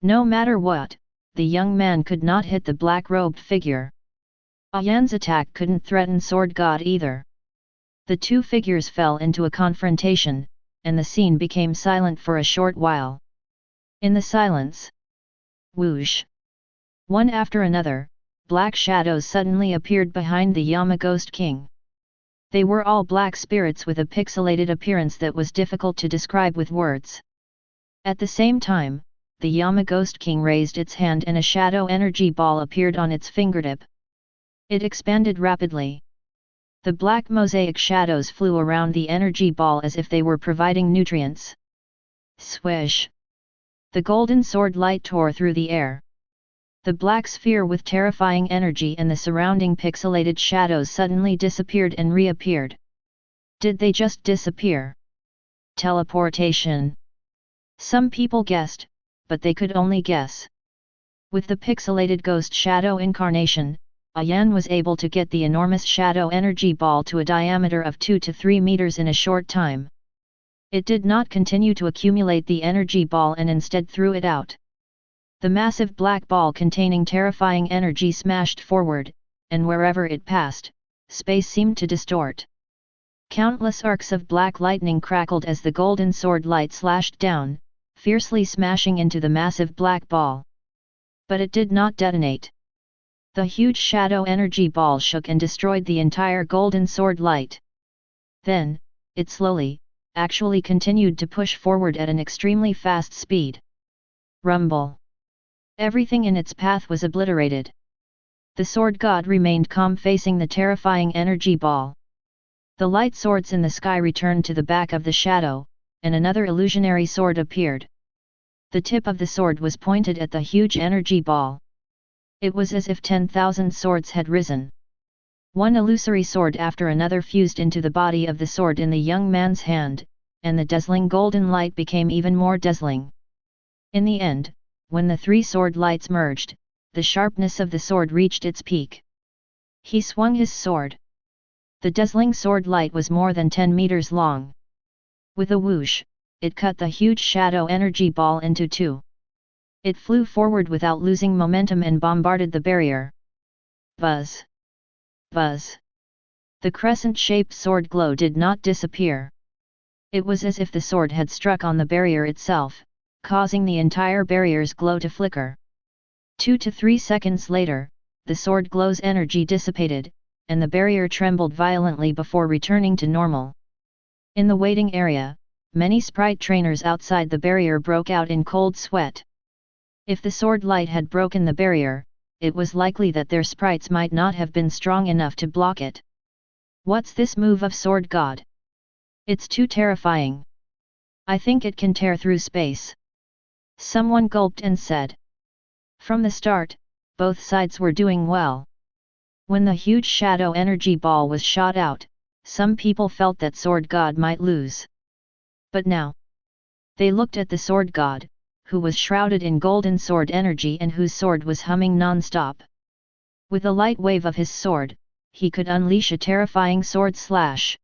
No matter what, the young man could not hit the black-robed figure. Ayan's attack couldn't threaten Sword God either. The two figures fell into a confrontation, and the scene became silent for a short while. In the silence, whoosh! One after another, black shadows suddenly appeared behind the Yama Ghost King. They were all black spirits with a pixelated appearance that was difficult to describe with words. At the same time, the Yama Ghost King raised its hand and a shadow energy ball appeared on its fingertip. It expanded rapidly. The black mosaic shadows flew around the energy ball as if they were providing nutrients. Swish! The golden sword light tore through the air. The black sphere with terrifying energy and the surrounding pixelated shadows suddenly disappeared and reappeared. Did they just disappear? Teleportation. Some people guessed, but they could only guess. With the pixelated ghost shadow incarnation, Ayan was able to get the enormous shadow energy ball to a diameter of 2 to 3 meters in a short time. It did not continue to accumulate the energy ball and instead threw it out. The massive black ball containing terrifying energy smashed forward, and wherever it passed, space seemed to distort. Countless arcs of black lightning crackled as the golden sword light slashed down, fiercely smashing into the massive black ball. But it did not detonate. The huge shadow energy ball shook and destroyed the entire golden sword light. Then, it slowly, actually continued to push forward at an extremely fast speed. Rumble! Everything in its path was obliterated. The sword god remained calm facing the terrifying energy ball. The light swords in the sky returned to the back of the shadow, and another illusionary sword appeared. The tip of the sword was pointed at the huge energy ball. It was as if 10,000 swords had risen. One illusory sword after another fused into the body of the sword in the young man's hand, and the dazzling golden light became even more dazzling. In the end, when the three sword lights merged, the sharpness of the sword reached its peak. He swung his sword. The dazzling sword light was more than 10 meters long. With a whoosh, it cut the huge shadow energy ball into two. It flew forward without losing momentum and bombarded the barrier. Buzz! Buzz! The crescent-shaped sword glow did not disappear. It was as if the sword had struck on the barrier itself, causing the entire barrier's glow to flicker. 2 to 3 seconds later, the sword glow's energy dissipated, and the barrier trembled violently before returning to normal. In the waiting area, many sprite trainers outside the barrier broke out in cold sweat. If the sword light had broken the barrier, it was likely that their sprites might not have been strong enough to block it. What's this move of Sword God? It's too terrifying. I think it can tear through space. Someone gulped and said. From the start, both sides were doing well. When the huge shadow energy ball was shot out, some people felt that Sword God might lose. But now, they looked at the Sword God, who was shrouded in golden sword energy and whose sword was humming non-stop. With a light wave of his sword, he could unleash a terrifying sword slash.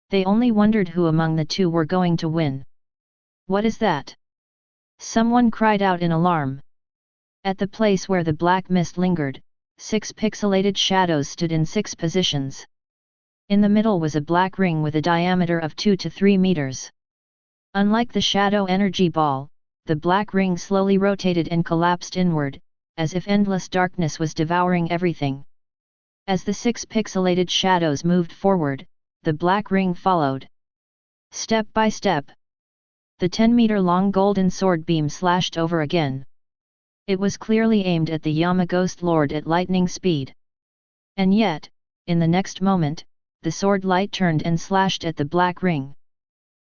They only wondered who among the two were going to win. What is that? Someone cried out in alarm. At the place where the black mist lingered, 6 pixelated shadows stood in 6 positions. In the middle was a black ring with a diameter of 2 to 3 meters. Unlike the shadow energy ball, the black ring slowly rotated and collapsed inward, as if endless darkness was devouring everything. As the 6 pixelated shadows moved forward, the black ring followed. Step by step, the 10-meter-long golden sword beam slashed over again. It was clearly aimed at the Yama Ghost Lord at lightning speed. And yet, in the next moment, the sword light turned and slashed at the black ring.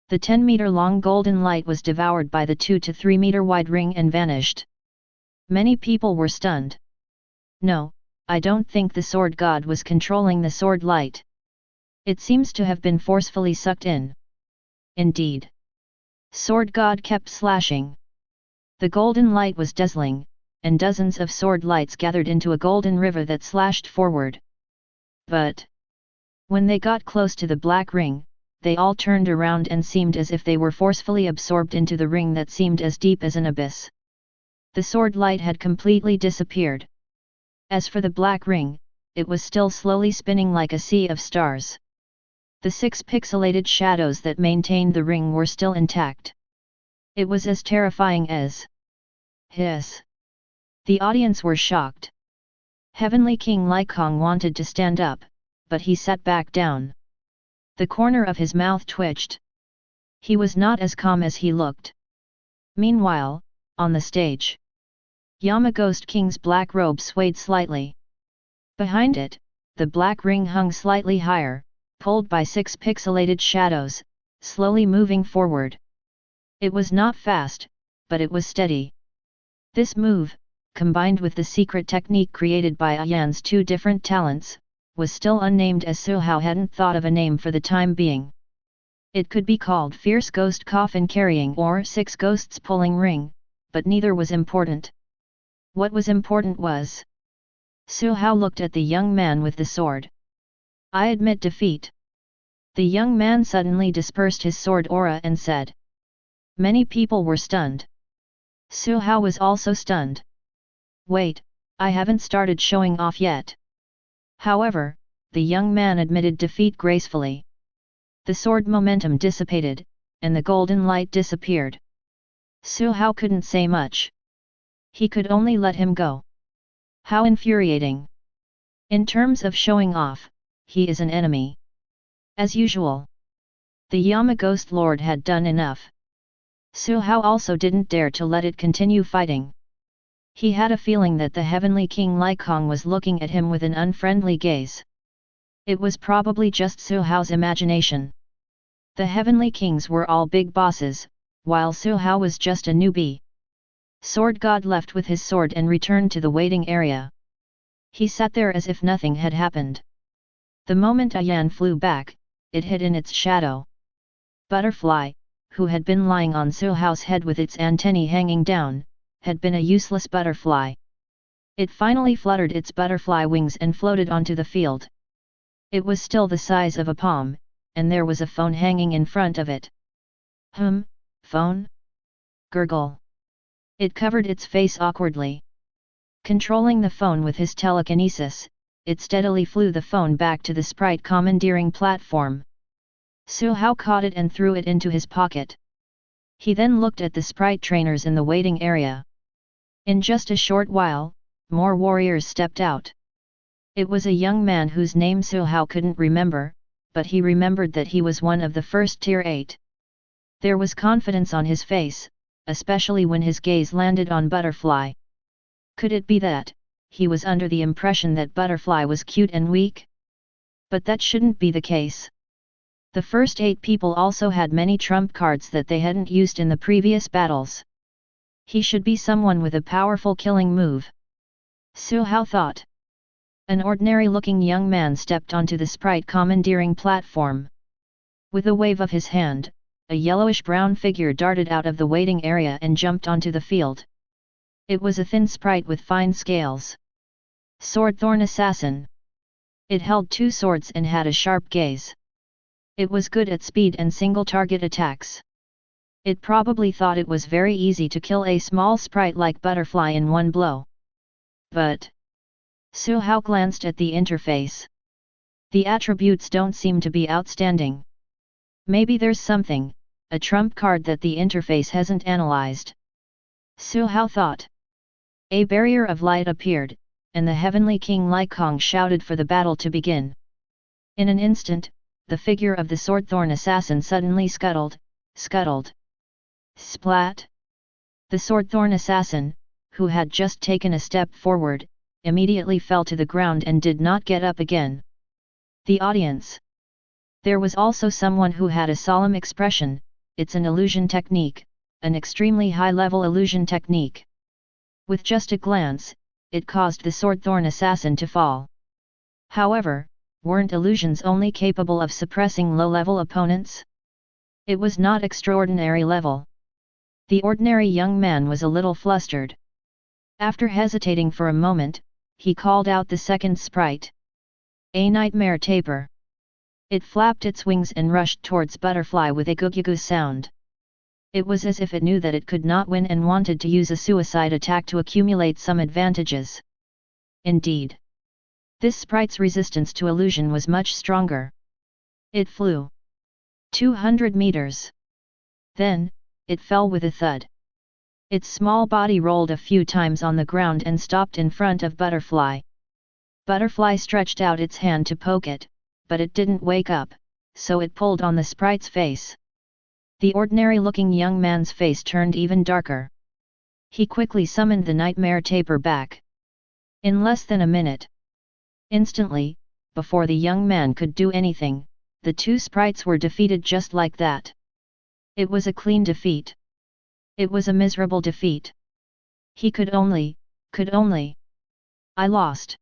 The 10-meter-long golden light was devoured by the 2 to 3 meter wide ring and vanished. Many people were stunned. No, I don't think the sword god was controlling the sword light. It seems to have been forcefully sucked in. Indeed. Sword god kept slashing. The golden light was dazzling, and dozens of sword lights gathered into a golden river that slashed forward. But when they got close to the black ring, they all turned around and seemed as if they were forcefully absorbed into the ring that seemed as deep as an abyss. The sword light had completely disappeared. As for the black ring, it was still slowly spinning like a sea of stars. The 6 pixelated shadows that maintained the ring were still intact. It was as terrifying as hiss. The audience were shocked. Heavenly King Lycong wanted to stand up, but he sat back down. The corner of his mouth twitched. He was not as calm as he looked. Meanwhile, on the stage, Yama Ghost King's black robe swayed slightly. Behind it, the black ring hung slightly higher, pulled by 6 pixelated shadows, slowly moving forward. It was not fast, but it was steady. This move, combined with the secret technique created by Ayan's 2 different talents, was still unnamed as Suhao hadn't thought of a name for the time being. It could be called Fierce Ghost Coffin Carrying or 6 Ghosts Pulling Ring, but neither was important. What was important was Suhao looked at the young man with the sword. I admit defeat. The young man suddenly dispersed his sword aura and said. Many people were stunned. Suhao was also stunned. Wait, I haven't started showing off yet. However, the young man admitted defeat gracefully. The sword momentum dissipated, and the golden light disappeared. Suhao couldn't say much. He could only let him go. How infuriating. In terms of showing off, he is an enemy. As usual. The Yama Ghost Lord had done enough. Suhao also didn't dare to let it continue fighting. He had a feeling that the Heavenly King Lycong was looking at him with an unfriendly gaze. It was probably just Suhao's imagination. The Heavenly Kings were all big bosses, while Suhao was just a newbie. Sword God left with his sword and returned to the waiting area. He sat there as if nothing had happened. The moment Ayan flew back, it hid in its shadow. Butterfly, who had been lying on Suhao's head with its antennae hanging down, had been a useless butterfly. It finally fluttered its butterfly wings and floated onto the field. It was still the size of a palm, and there was a phone hanging in front of it. Phone? Gurgle. It covered its face awkwardly. Controlling the phone with his telekinesis, it steadily flew the phone back to the sprite commandeering platform. Suhao caught it and threw it into his pocket. He then looked at the sprite trainers in the waiting area. In just a short while, more warriors stepped out. It was a young man whose name Suhao couldn't remember, but he remembered that he was one of the first tier 8. There was confidence on his face, especially when his gaze landed on Butterfly. Could it be that he was under the impression that Butterfly was cute and weak? But that shouldn't be the case. The first 8 people also had many trump cards that they hadn't used in the previous battles. He should be someone with a powerful killing move. Suhao thought. An ordinary-looking young man stepped onto the sprite commandeering platform. With a wave of his hand, a yellowish-brown figure darted out of the waiting area and jumped onto the field. It was a thin sprite with fine scales. Swordthorn Assassin. It held 2 swords and had a sharp gaze. It was good at speed and single-target attacks. It probably thought it was very easy to kill a small sprite like Butterfly in one blow. But Suhao glanced at the interface. The attributes don't seem to be outstanding. Maybe there's something, a trump card that the interface hasn't analyzed. Su Hao thought. A barrier of light appeared, and the heavenly king Lycong shouted for the battle to begin. In an instant, the figure of the swordthorn assassin suddenly scuttled. Splat! The swordthorn assassin, who had just taken a step forward, immediately fell to the ground and did not get up again. The audience. There was also someone who had a solemn expression. It's an illusion technique, an extremely high-level illusion technique. With just a glance, it caused the swordthorn assassin to fall. However, weren't illusions only capable of suppressing low-level opponents? It was not extraordinary level. The ordinary young man was a little flustered. After hesitating for a moment, he called out the second sprite. A nightmare taper. It flapped its wings and rushed towards Butterfly with a goo-goo sound. It was as if it knew that it could not win and wanted to use a suicide attack to accumulate some advantages. Indeed, this sprite's resistance to illusion was much stronger. It flew 200 meters. Then, it fell with a thud. Its small body rolled a few times on the ground and stopped in front of Butterfly. Butterfly stretched out its hand to poke it, but it didn't wake up, so it pulled on the sprite's face. The ordinary-looking young man's face turned even darker. He quickly summoned the nightmare taper back. In less than a minute. Instantly, before the young man could do anything, the two sprites were defeated just like that. It was a clean defeat. It was a miserable defeat. He could only. I lost.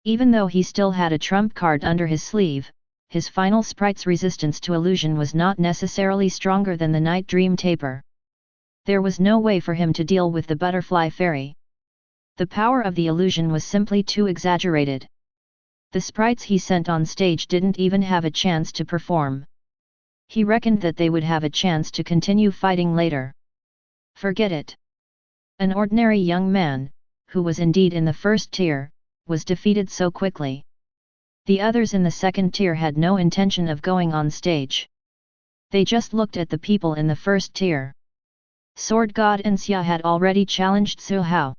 Even though he still had a trump card under his sleeve, his final sprite's resistance to illusion was not necessarily stronger than the Night Dream Taper. There was no way for him to deal with the Butterfly Fairy. The power of the illusion was simply too exaggerated. The sprites he sent on stage didn't even have a chance to perform. He reckoned that they would have a chance to continue fighting later. Forget it. An ordinary young man, who was indeed in the first tier, was defeated so quickly. The others in the second tier had no intention of going on stage. They just looked at the people in the first tier. Sword God Xia had already challenged Su Hao.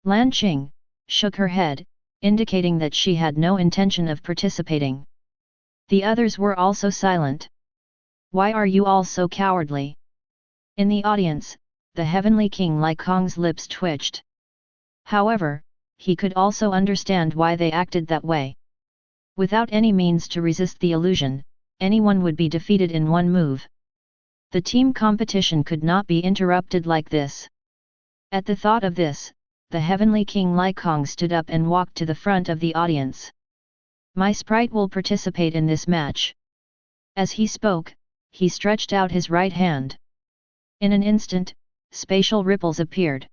Lan Qing shook her head, indicating that she had no intention of participating. The others were also silent. Why are you all so cowardly? In the audience, the heavenly king Lycong's lips twitched. However, he could also understand why they acted that way. Without any means to resist the illusion, anyone would be defeated in one move. The team competition could not be interrupted like this. At the thought of this, the heavenly king Lycong stood up and walked to the front of the audience. My sprite will participate in this match. As he spoke, he stretched out his right hand. In an instant, spatial ripples appeared.